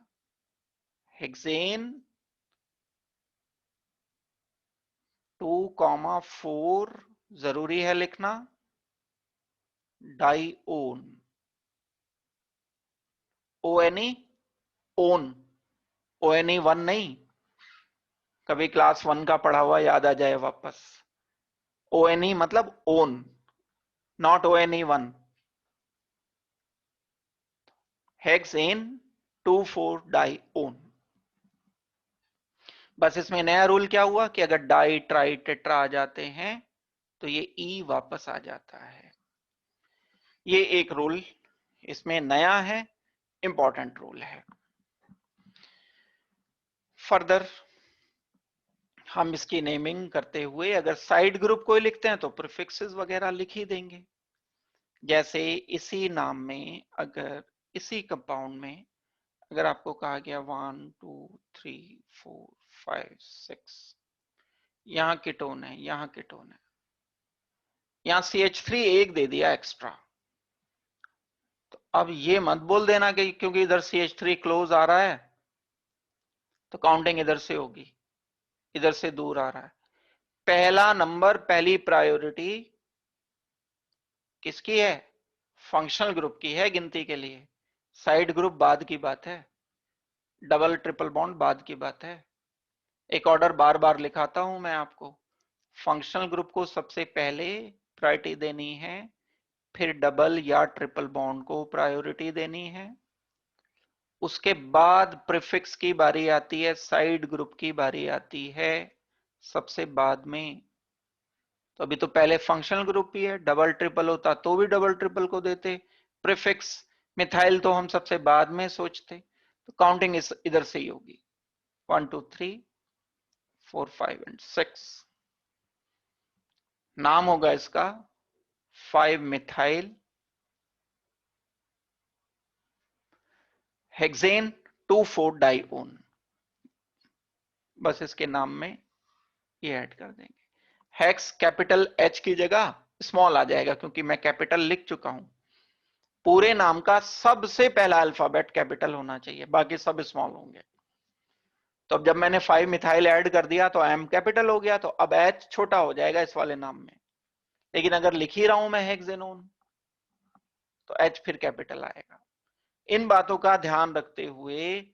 हेक्सेन 2,4 जरूरी है लिखना, डाईओन, ONE ओन, ONE 1 नहीं, कभी क्लास 1 का पढ़ा हुआ याद आ जाए वापस। ONE मतलब ओन, नॉट ONE 1। हेक्सेन 2,4 डाईओन। बस इसमें नया रूल क्या हुआ कि अगर डाई ट्राई टेट्रा आ जाते हैं तो ये ई वापस आ जाता है। ये एक रूल इसमें नया है, इंपॉर्टेंट रूल है। फर्दर हम इसकी नेमिंग करते हुए अगर साइड ग्रुप कोई लिखते हैं तो प्रीफिक्सेस वगैरह लिख ही देंगे। जैसे इसी नाम में, अगर इसी कंपाउंड में अगर आपको कहा गया 1 2 3 4 5 6, यहां कीटोन है, यहां कीटोन है, यहां CH3 एक दे दिया एक्स्ट्रा, तो अब ये मत बोल देना कि क्योंकि इधर CH3 क्लोज आ रहा है तो काउंटिंग इधर से होगी, इधर से दूर आ रहा है। पहला नंबर, पहली प्रायोरिटी किसकी है? फंक्शनल ग्रुप की है गिनती के लिए, साइड ग्रुप बाद की बात है, डबल ट्रिपल बॉन्ड बाद की बात है। एक ऑर्डर बार बार लिखाता हूं मैं आपको, फंक्शनल ग्रुप को सबसे पहले प्रायोरिटी देनी है, फिर डबल या ट्रिपल बॉन्ड को प्रायोरिटी देनी है, उसके बाद प्रीफिक्स की बारी आती है, साइड ग्रुप की बारी आती है सबसे बाद में। तो अभी तो पहले फंक्शनल ग्रुप ही है, डबल ट्रिपल होता तो भी डबल ट्रिपल को देते, प्रीफिक्स मिथाइल तो हम सबसे बाद में सोचते, तो काउंटिंग इस इधर से ही होगी 1 2 3 4 5 एंड 6। नाम होगा इसका 5 मिथाइल हेक्सेन 2,4 डाईओन। बस इसके नाम में ये ऐड कर देंगे, हेक्स कैपिटल H की जगह स्मॉल आ जाएगा क्योंकि मैं कैपिटल लिख चुका हूं। पूरे नाम का सबसे पहला अल्फाबेट कैपिटल होना चाहिए, बाकी सब स्मॉल होंगे। तो अब जब मैंने 5 मिथाइल ऐड कर दिया तो M कैपिटल हो गया, तो अब H छोटा हो जाएगा इस वाले नाम में, लेकिन अगर लिख ही रहा हूं मैं हेक्सेनोन तो H फिर कैपिटल आएगा। इन बातों का ध्यान रखते हुए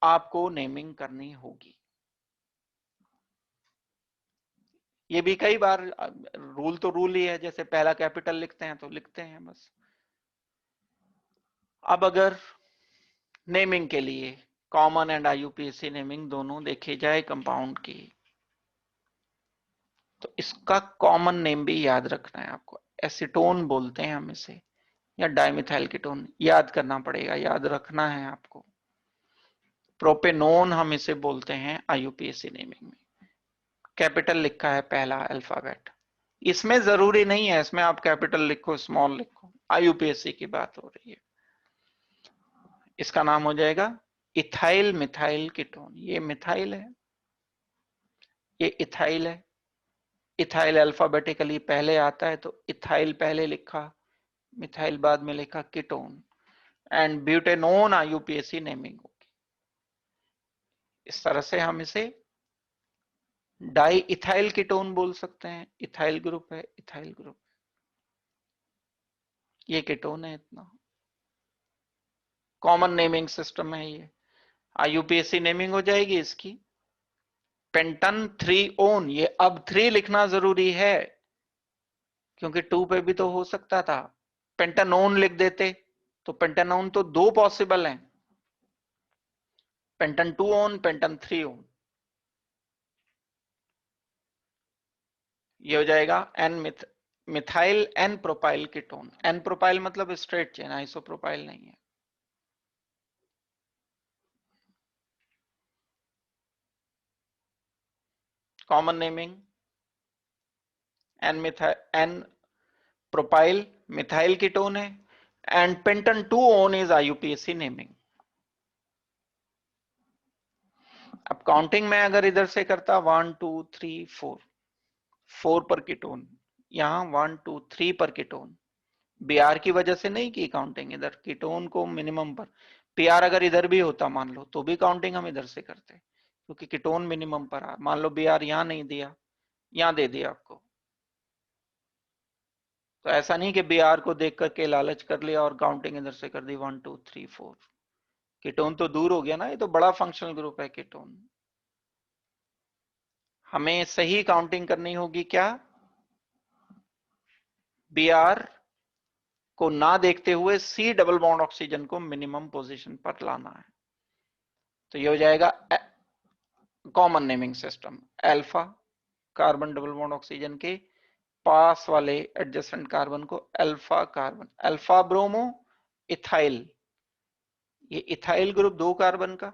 आपको नेमिंग करनी होगी। ये भी कई बार रूल तो रूल ही है, जैसे पहला कैपिटल लिखते हैं तो लिखते हैं बस। अब अगर नेमिंग के लिए कॉमन एंड IUPAC नेमिंग दोनों देखे जाए कंपाउंड की, तो इसका कॉमन नेम भी याद रखना है आपको, एसीटोन बोलते हैं हम इसे, या डाइमिथाइल कीटोन, याद करना पड़ेगा, याद रखना है आपको। प्रोपेनोन हम इसे बोलते हैं IUPAC नेमिंग में, कैपिटल लिखा है पहला अल्फाबेट, इसमें जरूरी नहीं है इसमें आप कैपिटल लिखो स्मॉल लिखो, IUPAC की बात हो रही है। इसका नाम हो जाएगा इथाइल मिथाइल कीटोन, ये मिथाइल है, ये इथाइल है, इथाइल अल्फाबेटिकली पहले आता है तो इथाइल पहले लिखा, मिथाइल बाद में लिखा, ketone. And butanone IUPAC naming होगी। इस तरह से हम इसे डाई इथाइल कीटोन बोल सकते हैं, इथाइल ग्रुप है, इथाइल ग्रुप, ये कीटोन है इतना। कॉमन नेमिंग सिस्टम है ये, आईयूपीएसी नेमिंग हो जाएगी इसकी। पेंटन 3 ओन, ये अब 3 लिखना जरूरी है क्योंकि 2 पे भी तो हो सकता था, पेंटानोन लिख देते तो पेंटानोन तो 2 पॉसिबल हैं, पेंटन 2 ओन, पेंटन 3 ओन। ये हो जाएगा n methyl n propyl ketone. N propyl मतलब स्ट्रेट चेन, आइसोप्रोपाइल नहीं है। Common naming n propyl methyl ketone है, and pentan 2 one is IUPAC naming. अब काउंटिंग में अगर इधर से करता 1 2 3 4, 4 पर कीटोन, यहां 1 2 3 पर कीटोन, बीआर की वजह से नहीं की काउंटिंग, इधर कीटोन को मिनिमम पर। पीआर अगर इधर भी होता मान लो तो भी काउंटिंग हम इधर से करते क्योंकि कीटोन मिनिमम पर आ। मान लो बीआर यहां नहीं दिया, यहां दे दिया आपको, तो ऐसा नहीं कि बीआर को देख करके लालच कर लिया और काउंटिंग इधर से कर दी 1 2 3 4। कीटोन तो दूर हो गया ना, ये तो बड़ा फंक्शनल ग्रुप है कीटोन। हमें सही काउंटिंग करनी होगी क्या, बीआर को ना देखते हुए सी डबल बॉन्ड ऑक्सीजन को मिनिमम पोजीशन पर लाना है। तो ये हो जाएगा common naming system, alpha carbon double bond oxygen के पास वाले एडजेसेंट कार्बन को alpha carbon, alpha bromo ethyl, ये इथाइल ग्रुप 2 कार्बन का,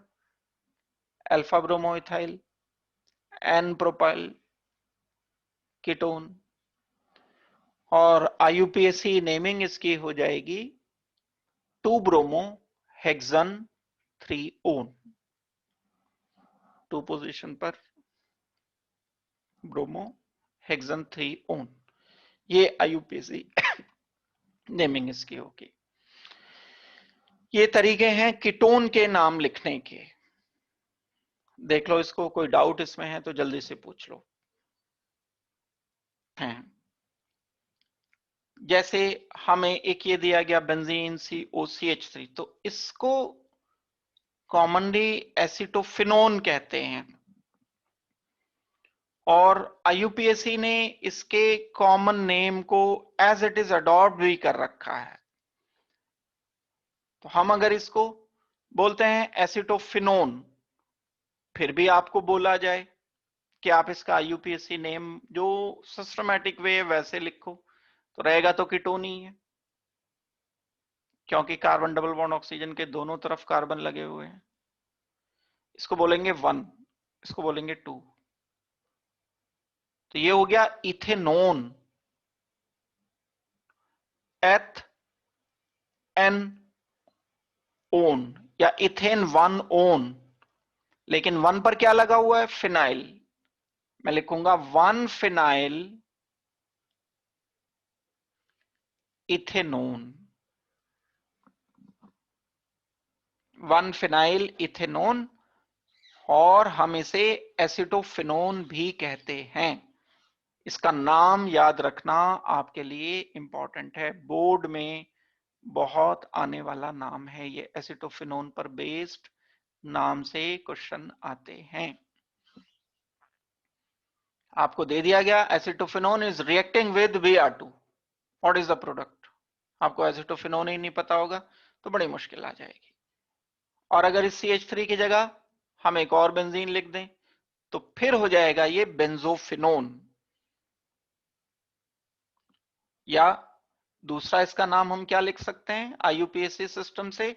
alpha bromo ethyl, N propyl ketone, और आईयूपीएसी नेमिंग इसकी हो जाएगी 2 ब्रोमो हेक्सन 3 ओन, 2 पोजीशन पर ब्रोमो हेक्सन 3 ओन, ये आईयूपीएसी नेमिंग इसकी होगी। ये तरीके हैं कीटोन के नाम लिखने के। देख लो इसको, कोई डाउट इसमें है तो जल्दी से पूछ लो। हैं जैसे हमें एक ये दिया गया बेंजीन COCH3, तो इसको कॉमनली एसिटोफिनोन कहते हैं, और आईयूपीएसी ने इसके कॉमन नेम को एज इट इज अडॉप्ट भी कर रखा है। तो हम अगर इसको बोलते हैं एसिटोफिनोन, फिर भी आपको बोला जाए कि आप इसका आईयूपीएसी नेम जो सिस्टमैटिक वे वैसे लिखो, तो रहेगा तो कीटोन ही है, क्योंकि कार्बन डबल बॉन्ड ऑक्सीजन के दोनों तरफ कार्बन लगे हुए हैं। इसको बोलेंगे 1, इसको बोलेंगे 2, तो ये हो गया इथेनोन, एथ एन ओन, या इथेन 1 ओन, लेकिन 1 पर क्या लगा हुआ है, फिनाइल, मैं लिखूंगा 1 फिनाइल इथेनोन, 1 फिनाइल इथेनोन, और हम इसे एसिटोफिनोन भी कहते हैं। इसका नाम याद रखना आपके लिए इंपॉर्टेंट है, बोर्ड में बहुत आने वाला नाम है ये, एसिटोफिनोन पर बेस्ड नाम से क्वेश्चन आते हैं। आपको दे दिया गया acetophenone is reacting with Br2, what is the product, आपको एसिटोफिनोन ही नहीं पता होगा तो बड़ी मुश्किल आ जाएगी। और अगर इस CH3 की जगह हम एक और बेंजीन लिख दें तो फिर हो जाएगा ये बेंजोफिनोन, या दूसरा इसका नाम हम क्या लिख सकते हैं आईयूपीएसी सिस्टम से,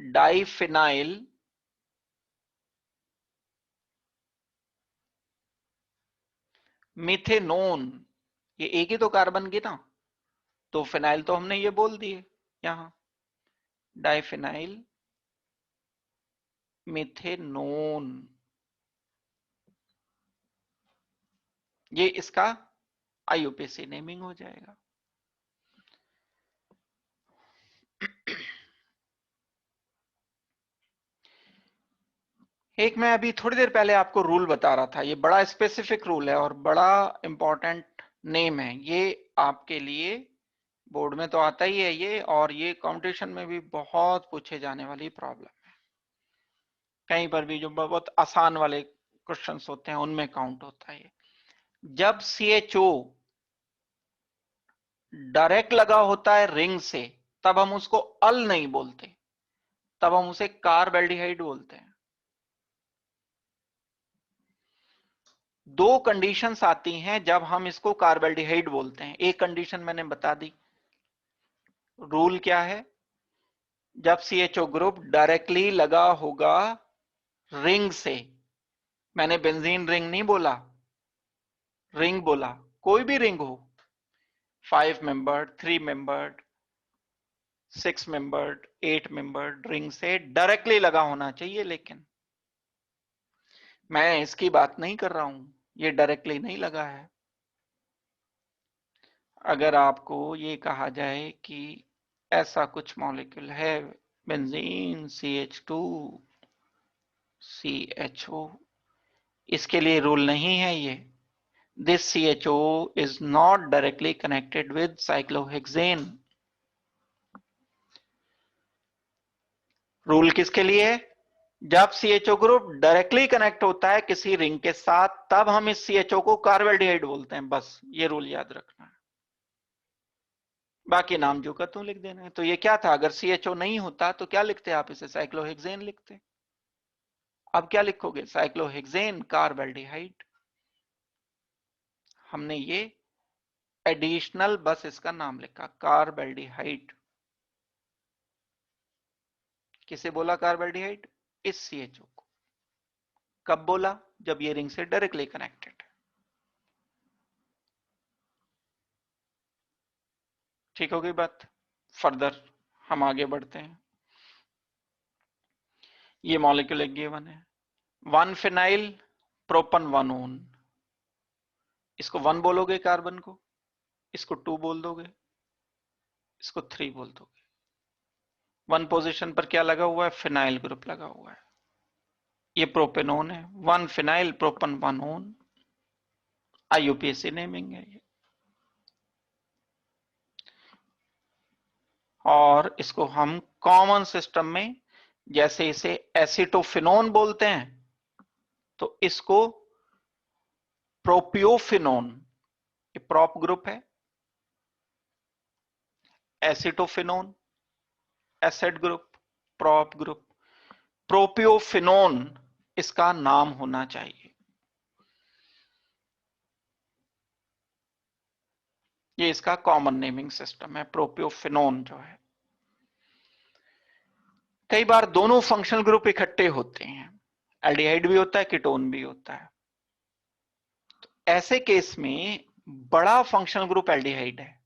डाइफिनाइल मिथेनोन, ये एक ही तो कार्बन की ना, तो फिनाइल तो हमने ये बोल दिए यहां, डाइफिनाइल मिथेनोन, ये इसका आईयूपीएसी नेमिंग हो जाएगा। एक मैं अभी थोड़ी देर पहले आपको रूल बता रहा था, ये बड़ा स्पेसिफिक रूल है और बड़ा इंपॉर्टेंट नेम है। ये आपके लिए बोर्ड में तो आता ही है ये, और ये कंपटीशन में भी बहुत पूछे जाने वाली प्रॉब्लम है। कहीं पर भी जो बहुत आसान वाले क्वेश्चंस होते हैं उनमें काउंट होता है। जब CHO डायरेक्ट लगा होता है रिंग से, तब हम उसको अल नहीं बोलते, तब हम उसे कार्बेल्डिहाइड बोलते हैं। दो कंडीशंस आती हैं जब हम इसको कार्बेल्डिहाइड बोलते हैं। एक कंडीशन मैंने बता दी, रूल क्या है, जब CHO ग्रुप डायरेक्टली लगा होगा रिंग से। मैंने बेंजीन रिंग नहीं बोला, रिंग बोला, कोई भी रिंग हो, 5 membered, 3 membered, 6 membered, 8 membered, ring से डायरेक्टली लगा होना चाहिए। लेकिन मैं इसकी बात नहीं कर रहा हूं, ये डायरेक्टली नहीं लगा है। अगर आपको ये कहा जाए कि ऐसा कुछ मॉलिक्यूल है, बेंजीन CH2 CHO, इसके लिए रूल नहीं है ये, this CHO is not directly connected with cyclohexane। Rule किसके लिए है, जब CHO ग्रुप डायरेक्टली कनेक्ट होता है किसी रिंग के साथ, तब हम इस CHO को कार्बेल्डिहाइड बोलते हैं। बस ये रूल याद रखना है, बाकी नाम जो का तू लिख देना है। तो ये क्या था, अगर CHO नहीं होता तो क्या लिखते आप इसे, साइक्लोहेक्सेन लिखते। अब क्या लिखोगे, साइक्लोहेक्सेन कार्बेल्डिहाइड। हमने ये एडिशनल बस इसका नाम लिखा, कार्बेल्डिहाइड। किसे बोला कार्बेल्डिहाइड, इस CHO को। कब बोला, जब ये रिंग से डायरेक्टली कनेक्टेड है। ठीक हो गई बात। फर्दर हम आगे बढ़ते हैं। ये मॉलिक्यूल एक गिवन है, 1 फिनाइल प्रोपन 1 ओन। इसको 1 बोलोगे कार्बन को, इसको 2 बोल दोगे, इसको 3 बोल दोगे। 1 पोजीशन पर क्या लगा हुआ है, फिनाइल ग्रुप लगा हुआ है। ये प्रोपेनोन है, 1 फिनाइल प्रोपन 1 ओन। IUPAC नेमिंग है ये। और इसको हम कॉमन सिस्टम में, जैसे इसे एसिटोफिनोन बोलते हैं, तो इसको प्रोपियोफिनोन, ये प्रोप ग्रुप है, acetophenone acid group, prop group, propiophenone इसका नाम होना चाहिए। ये इसका कॉमन नेमिंग सिस्टम है, प्रोपियोफिनोन जो है। कई बार दोनों फंक्शनल ग्रुप इकट्ठे होते हैं, एल्डिहाइड भी होता है, कीटोन भी होता है। तो ऐसे केस में बड़ा फंक्शनल ग्रुप एल्डिहाइड है,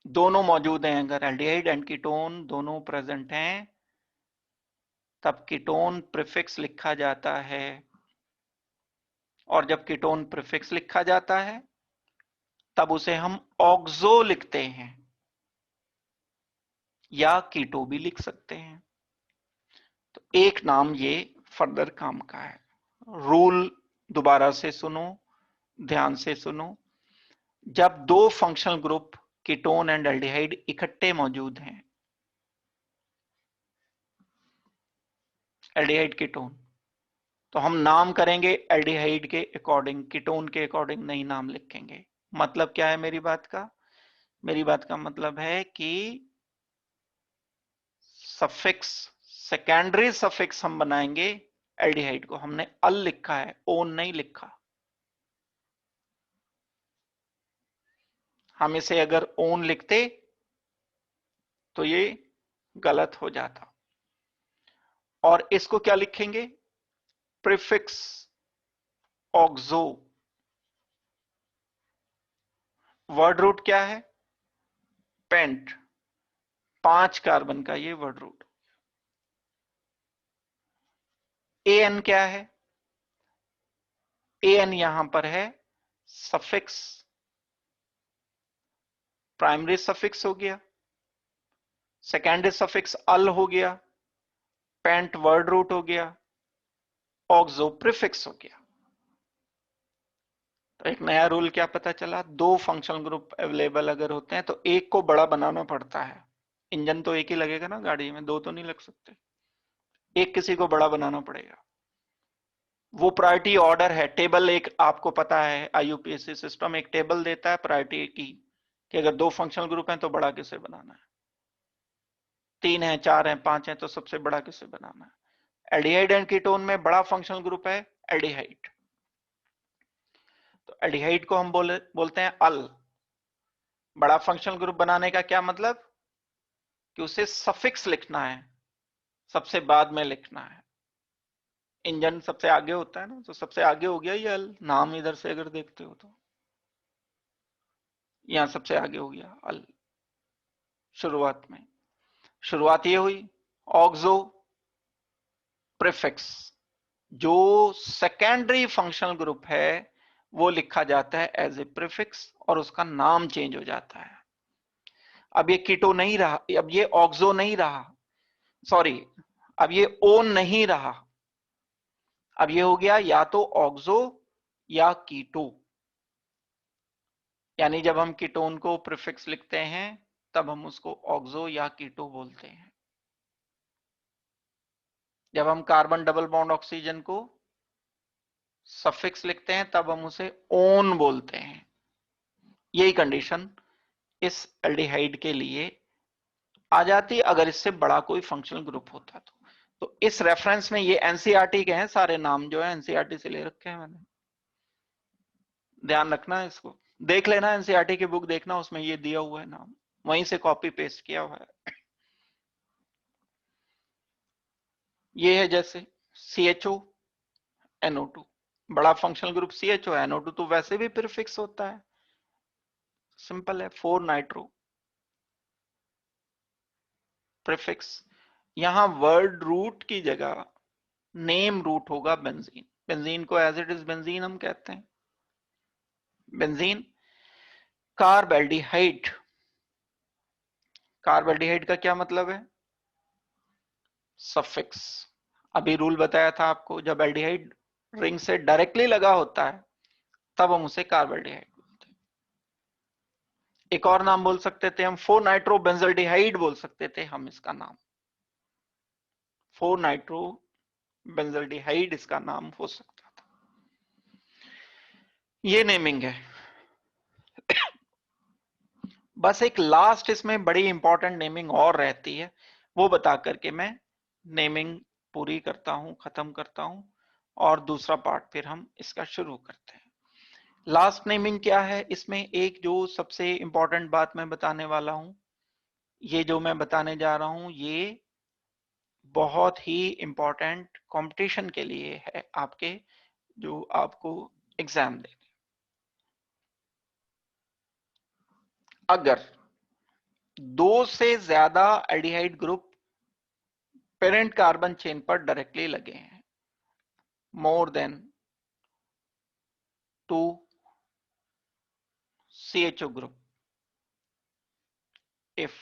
दोनों मौजूद हैं। अगर एल्डिहाइड एंड कीटोन दोनों प्रेजेंट हैं, तब कीटोन प्रीफिक्स लिखा जाता है। और जब कीटोन प्रीफिक्स लिखा जाता है, तब उसे हम ऑक्सो लिखते हैं, या कीटो भी लिख सकते हैं। तो एक नाम ये फर्दर काम का है। रूल दोबारा से सुनो, ध्यान से सुनो। जब दो functional group ketone and aldehyde इकट्ठे मौजूद हैं, एल्डिहाइड कीटोन, तो हम नाम करेंगे एल्डिहाइड के अकॉर्डिंग, कीटोन के अकॉर्डिंग नहीं नाम लिखेंगे। मतलब क्या है मेरी बात का, मेरी बात का मतलब है कि सफिक्स, सेकेंडरी सफिक्स हम बनाएंगे एल्डिहाइड को। हमने अल लिखा है, ओन नहीं लिखा। हम इसे अगर ओन लिखते तो ये गलत हो जाता। और इसको क्या लिखेंगे, प्रीफिक्स ऑक्सो। वर्ड रूट क्या है, पेंट, 5 कार्बन का ये वर्ड रूट। एन क्या है, एन यहां पर है सफिक्स, प्राइमरी सफिक्स हो गया, सेकेंडरी सफिक्स अल हो गया, पेंट वर्ड रूट हो गया, ऑक्सो प्रीफिक्स हो गया। तो एक नया रूल क्या पता चला, दो फंक्शनल ग्रुप अवेलेबल अगर होते हैं तो एक को बड़ा बनाना पड़ता है। इंजन तो एक ही लगेगा ना गाड़ी में, दो तो नहीं लग सकते, एक किसी को बड़ा बनाना पड़ेगा। वो प्रायोरिटी ऑर्डर है, टेबल एक आपको पता है, आईयूपीएसी सिस्टम एक टेबल देता है प्रायोरिटी की, कि अगर दो फंक्शनल ग्रुप हैं तो बड़ा किसे बनाना है, तीन है, चार है, पांच है, तो सबसे बड़ा किसे बनाना है। एल्डिहाइड एंड कीटोन में बड़ा फंक्शनल ग्रुप है एल्डिहाइड, तो एल्डिहाइड को हम बोलते हैं अल। बड़ा फंक्शनल ग्रुप बनाने का क्या मतलब, कि उसे सफिक्स लिखना है, सबसे बाद में लिखना है। इंजन सबसे आगे होता है ना, तो सबसे आगे हो गया ये अल, नाम इधर से अगर देखते हो तो यहां सबसे आगे हो गया अल शुरुआत में। शुरुआत ये हुई ऑक्सो प्रीफिक्स, जो सेकेंडरी फंक्शनल ग्रुप है वो लिखा जाता है एज ए प्रीफिक्स और उसका नाम चेंज हो जाता है। अब ये कीटो नहीं रहा, अब ये ऑक्सो नहीं रहा, सॉरी, अब ये ओन नहीं रहा, अब ये हो गया या तो ऑक्सो या कीटो। यानी जब हम कीटोन को प्रीफिक्स लिखते हैं तब हम उसको ऑक्सो या कीटो बोलते हैं। जब हम कार्बन डबल बॉन्ड ऑक्सीजन को सफिक्स लिखते हैं तब हम उसे ओन बोलते हैं। यही कंडीशन इस एल्डिहाइड के लिए आ जाती अगर इससे बड़ा कोई फंक्शनल ग्रुप होता तो इस रेफरेंस में ये एनसीईआरटी के हैं, सारे नाम जो है एनसीईआरटी से ले रखे हैं मैंने, ध्यान रखना है इसको, देख लेना एनसीईआरटी की बुक देखना, उसमें ये दिया हुआ है नाम, वहीं से कॉपी पेस्ट किया हुआ है। ये है जैसे CHO NO2, बड़ा फंक्शनल ग्रुप CHO, NO2 तो वैसे भी प्रीफिक्स होता है, सिंपल है, 4 नाइट्रो प्रीफिक्स। यहां वर्ड रूट की जगह नेम रूट होगा बेंजीन, बेंजीन को एज इट इज बेंजीन हम कहते हैं, बेंजीन। कार्बेल्डिहाइड, कार्बेल्डिहाइड का क्या मतलब है, सफिक्स। अभी रूल बताया था आपको, जब एल्डिहाइड रिंग से डायरेक्टली लगा होता है तब हम उसे कार्बेल्डिहाइड बोलते हैं। एक और नाम बोल सकते थे हम, 4 नाइट्रो बेंजल्डिहाइड बोल सकते थे हम इसका नाम, 4 नाइट्रो बेंजल्डिहाइड इसका नाम हो सकता था। ये नेमिंग है। बस एक लास्ट इसमें बड़ी इंपॉर्टेंट नेमिंग और रहती है, वो बता करके मैं नेमिंग पूरी करता हूं, खत्म करता हूं, और दूसरा पार्ट फिर हम इसका शुरू करते हैं। लास्ट नेमिंग क्या है इसमें, एक जो सबसे इंपॉर्टेंट बात मैं बताने वाला हूं, ये जो मैं बताने जा रहा हूं ये बहुत ही इंपॉर्टेंट कंपटीशन के लिए है, आपके जो आपको एग्जाम दे। अगर दो से ज्यादा aldehyde group parent carbon chain पर डायरेक्टली लगे हैं, more than 2 CHO group, if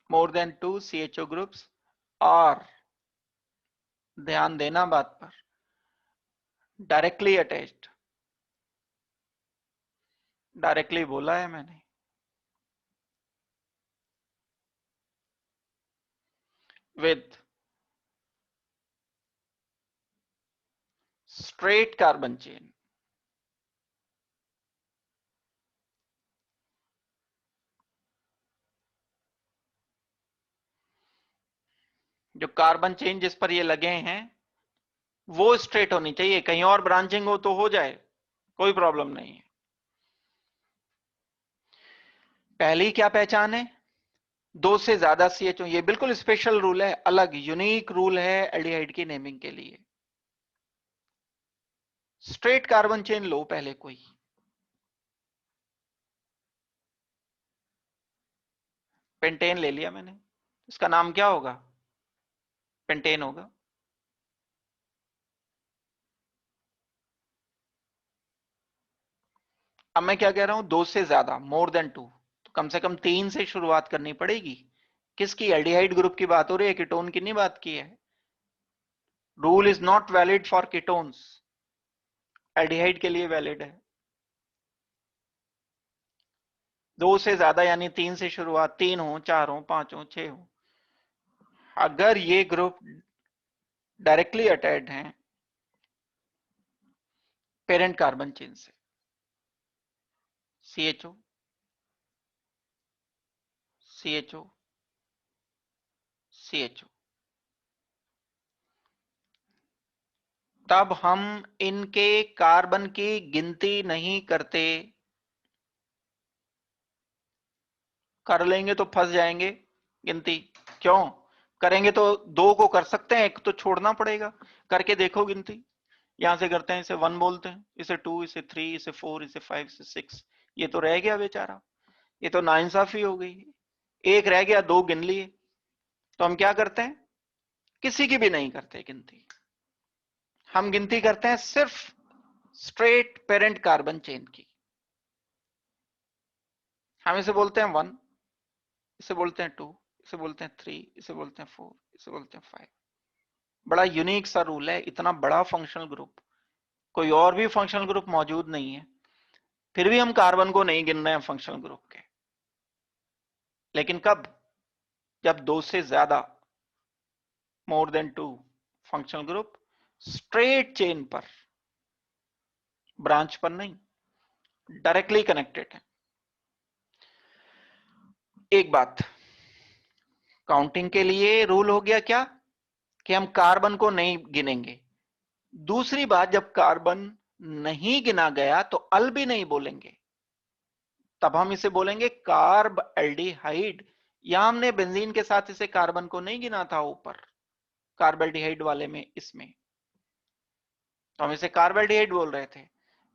more than 2 CHO groups are, ध्यान देना बात पर, डायरेक्टली अटैच्ड, डायरेक्टली बोला है मैंने, with straight carbon chain, जो कार्बन चेन जिस पर ये लगे हैं वो स्ट्रेट होनी चाहिए, कहीं और ब्रांचिंग हो तो हो जाए, कोई प्रॉब्लम नहीं है। पहली क्या पहचान है, दो से ज्यादा CHO, ये बिल्कुल स्पेशल रूल है, अलग यूनिक रूल है एल्डिहाइड की नेमिंग के लिए। स्ट्रेट कार्बन चेन लो पहले कोई, पेंटेन ले लिया मैंने, इसका नाम क्या होगा, पेंटेन होगा। अब मैं क्या कह रहा हूं, दो से ज्यादा, मोर देन 2, तो कम से कम 3 से शुरुआत करनी पड़ेगी। किसकी, एल्डिहाइड ग्रुप की बात हो रही है, कीटोन की नहीं बात की है। Rule is not valid for ketones, aldehyde के लिए वैलिड है। 2 से ज्यादा यानी 3 से शुरुआत, 3 हो, 4 हो, 5 हो, 6 हो, अगर ये ग्रुप डायरेक्टली अटैच्ड हैं पेरेंट कार्बन चेन से, CHO, CHO, CHO, तब हम इनके कार्बन की गिनती नहीं करते। कर लेंगे तो फंस जाएंगे गिनती। क्यों करेंगे? तो 2 को कर सकते हैं, एक तो छोड़ना पड़ेगा। करके देखो गिनती, यहां से करते हैं, इसे 1 बोलते हैं, इसे 2, इसे 3, इसे 4, इसे 5, इसे 6, ये तो रह गया बेचारा, ये तो नाइंसाफी हो गई। एक रह गया, 2 गिन लिए, तो हम क्या करते हैं? किसी की भी नहीं करते गिनती, हम गिनती करते हैं सिर्फ स्ट्रेट पेरेंट कार्बन चेन की। हम इसे बोलते हैं 1, इसे बोलते हैं 2, इसे बोलते हैं 3, इसे बोलते हैं 4, इसे बोलते हैं 5। बड़ा यूनिक सा रूल है, इतना बड़ा फंक्शनल ग्रुप, कोई और भी फंक्शनल ग्रुप मौजूद नहीं है, फिर भी हम कार्बन को नहीं गिन रहे हैं फंक्शनल ग्रुप के। लेकिन कब? जब 2 से ज्यादा, more than 2 functional group straight chain पर, ब्रांच पर नहीं, डायरेक्टली कनेक्टेड है। एक बात, काउंटिंग के लिए रूल हो गया क्या कि हम कार्बन को नहीं गिनेंगे। दूसरी बात, जब कार्बन नहीं गिना गया तो अल भी नहीं बोलेंगे, तब हम इसे बोलेंगे कार्ब एल्डिहाइड। यहां हमने बेंजीन के साथ इसे कार्बन को नहीं गिना था ऊपर कार्ब एल्डिहाइड वाले में, इसमें तो हम इसे कार्ब एल्डिहाइड बोल रहे थे,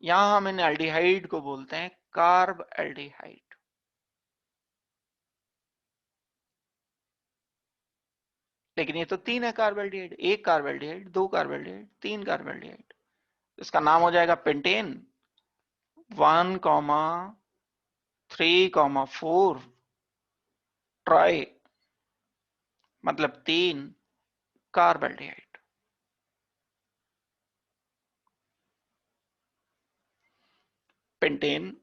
यहां हम इन एल्डिहाइड को बोलते हैं कार्ब एल्डिहाइड। लेकिन ये तो 3 है carb aldehyde, 1 carb aldehyde, 2 carb aldehyde, 3 carb aldehyde, इसका नाम हो जाएगा पेंटेन। 1,3,4 ट्राई, मतलब 3 कार्ब एल्डिहाइड। पेंटेन,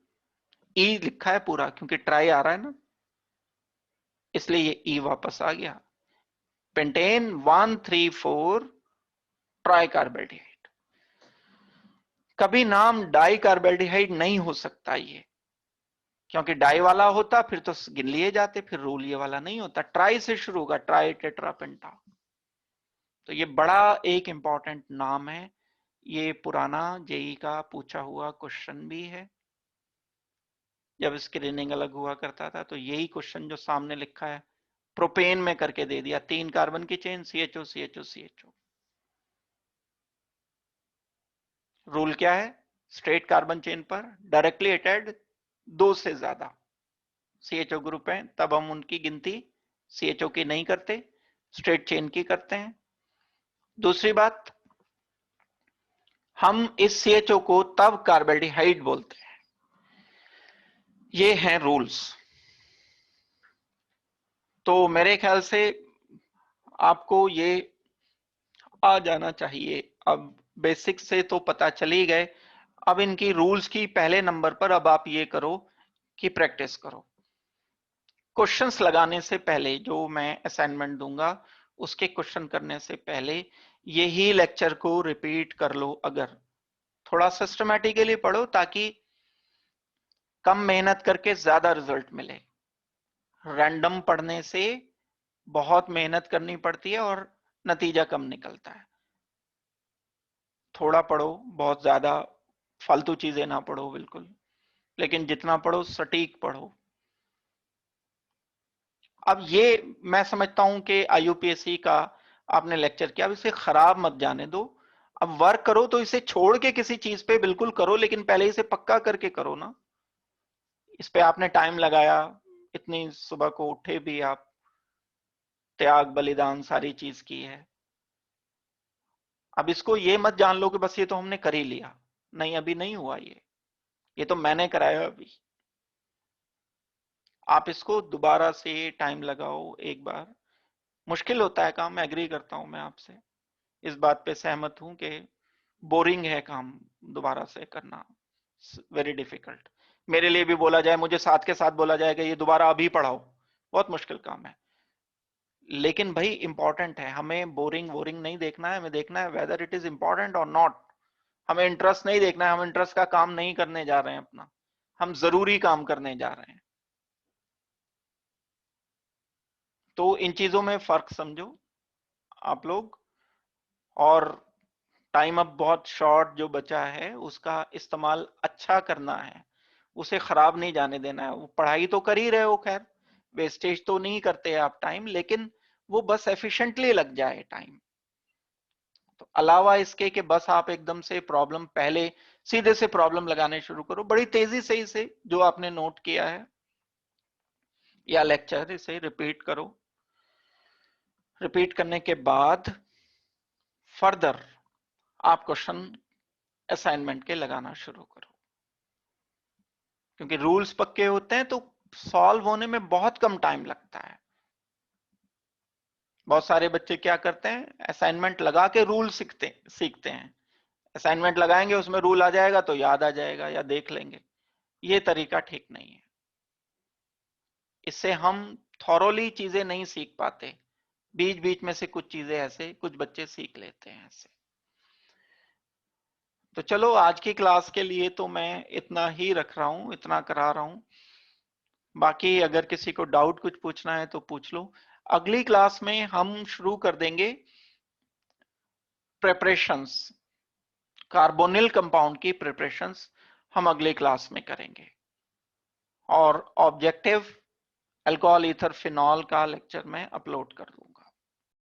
ई लिखा है पूरा क्योंकि ट्राई आ रहा है ना, इसलिए ये ई वापस आ गया। Pentane 1,3,4 try carbaldehyde. कभी नाम डाई कार्बेल्डिहाइड नहीं हो सकता ये, क्योंकि डाई वाला होता फिर तो गिन लिए जाते, फिर रूल ये वाला नहीं होता, ट्राई से शुरू होगा, ट्राई टेट्रा पेंटा। तो ये बड़ा एक इंपॉर्टेंट नाम है, ये पुराना जेई का पूछा हुआ क्वेश्चन भी है। जब स्क्रीनिंग अलग हुआ करता था तो यही क्वेश्चन जो सामने लिखा है प्रोपेन में करके दे दिया, 3 कार्बन की chain, CHO CHO CHO। Rule क्या है? स्ट्रेट कार्बन चेन पर डायरेक्टली अटैच्ड 2 से ज्यादा CHO ग्रुप है, तब हम उनकी गिनती CHO की नहीं करते, स्ट्रेट चेन की करते हैं। दूसरी बात, हम इस CHO को तब कार्बेल्डिहाइड बोलते हैं। ये हैं रूल्स। तो मेरे ख्याल से आपको ये आ जाना चाहिए। अब बेसिक से तो पता चल ही गए, अब इनकी रूल्स की पहले नंबर पर अब आप ये करो कि प्रैक्टिस करो। क्वेश्चंस लगाने से पहले जो मैं असाइनमेंट दूंगा उसके क्वेश्चन करने से पहले यही लेक्चर को रिपीट कर लो। अगर थोड़ा सिस्टमैटिकली पढ़ो ताकि कम मेहनत करके ज्यादा रिजल्ट मिले। रैंडम पढ़ने से बहुत मेहनत करनी पड़ती है और नतीजा कम निकलता है। थोड़ा पढ़ो, बहुत ज्यादा फालतू चीजें ना पढ़ो बिल्कुल, लेकिन जितना पढ़ो सटीक पढ़ो। अब ये मैं समझता हूं कि IUPAC का आपने लेक्चर किया, अब इसे खराब मत जाने दो। अब वर्क करो तो इसे छोड़ के किसी चीज पे बिल्कुल करो, लेकिन पहले इसे पक्का करके करो ना। इस पे आपने टाइम लगाया, इतनी सुबह को उठे भी आप, त्याग बलिदान सारी चीज की है। अब इसको ये मत जान लो कि बस ये तो हमने कर ही लिया, नहीं अभी नहीं हुआ ये तो मैंने कराया अभी। आप इसको दोबारा से टाइम लगाओ एक बार। मुश्किल होता है काम, एग्री करता हूं मैं आपसे, इस बात पे सहमत हूं कि बोरिंग है काम दोबारा से करना, वेरी डिफिकल्ट। मेरे लिए भी बोला जाए, मुझे साथ के साथ बोला जाए कि ये दोबारा अभी पढ़ाओ, बहुत मुश्किल काम है। लेकिन भाई इंपॉर्टेंट है, हमें बोरिंग बोरिंग नहीं देखना है, हमें देखना है वेदर इट इज इंपॉर्टेंट और नॉट। हमें इंटरेस्ट नहीं देखना है, हम इंटरेस्ट का काम नहीं करने जा रहे हैं अपना, हम जरूरी काम करने जा रहे हैं। तो इन चीजों में फर्क समझो आप लोग। और टाइम अब बहुत शॉर्ट जो बचा है उसका इस्तेमाल अच्छा करना है, उसे खराब नहीं जाने देना है। वो पढ़ाई तो कर ही रहे हो, खैर वेस्टेज तो नहीं करते आप टाइम, लेकिन वो बस एफिशिएंटली लग जाए टाइम। तो अलावा इसके कि बस आप एकदम से प्रॉब्लम पहले सीधे से प्रॉब्लम लगाने शुरू करो, बड़ी तेजी से इसे जो आपने नोट किया है या लेक्चर इसे रिपीट करो। रिपीट करने के बाद फर्दर आप क्वेश्चन असाइनमेंट के लगाना शुरू करो, क्योंकि रूल्स पक्के होते हैं तो सॉल्व होने में बहुत कम टाइम लगता है। बहुत सारे बच्चे क्या करते हैं, असाइनमेंट लगा के रूल सीखते हैं। असाइनमेंट लगाएंगे, उसमें रूल आ जाएगा तो याद आ जाएगा या देख लेंगे। ये तरीका ठीक नहीं है, इससे हम थॉरोली चीजें नहीं सीख पाते। बीच बीच में से कुछ चीजें ऐसे कुछ बच्चे सीख लेते हैं ऐसे। तो चलो आज की क्लास के लिए तो मैं इतना ही रख रहा हूं, इतना करा रहा हूं। बाकी अगर किसी को डाउट कुछ पूछना है तो पूछ लो। अगली क्लास में हम शुरू कर देंगे प्रिपरेशंस, कार्बोनिल कंपाउंड की प्रिपरेशंस हम अगली क्लास में करेंगे। और ऑब्जेक्टिव अल्कोहल ईथर फिनॉल का लेक्चर मैं अपलोड कर दूंगा।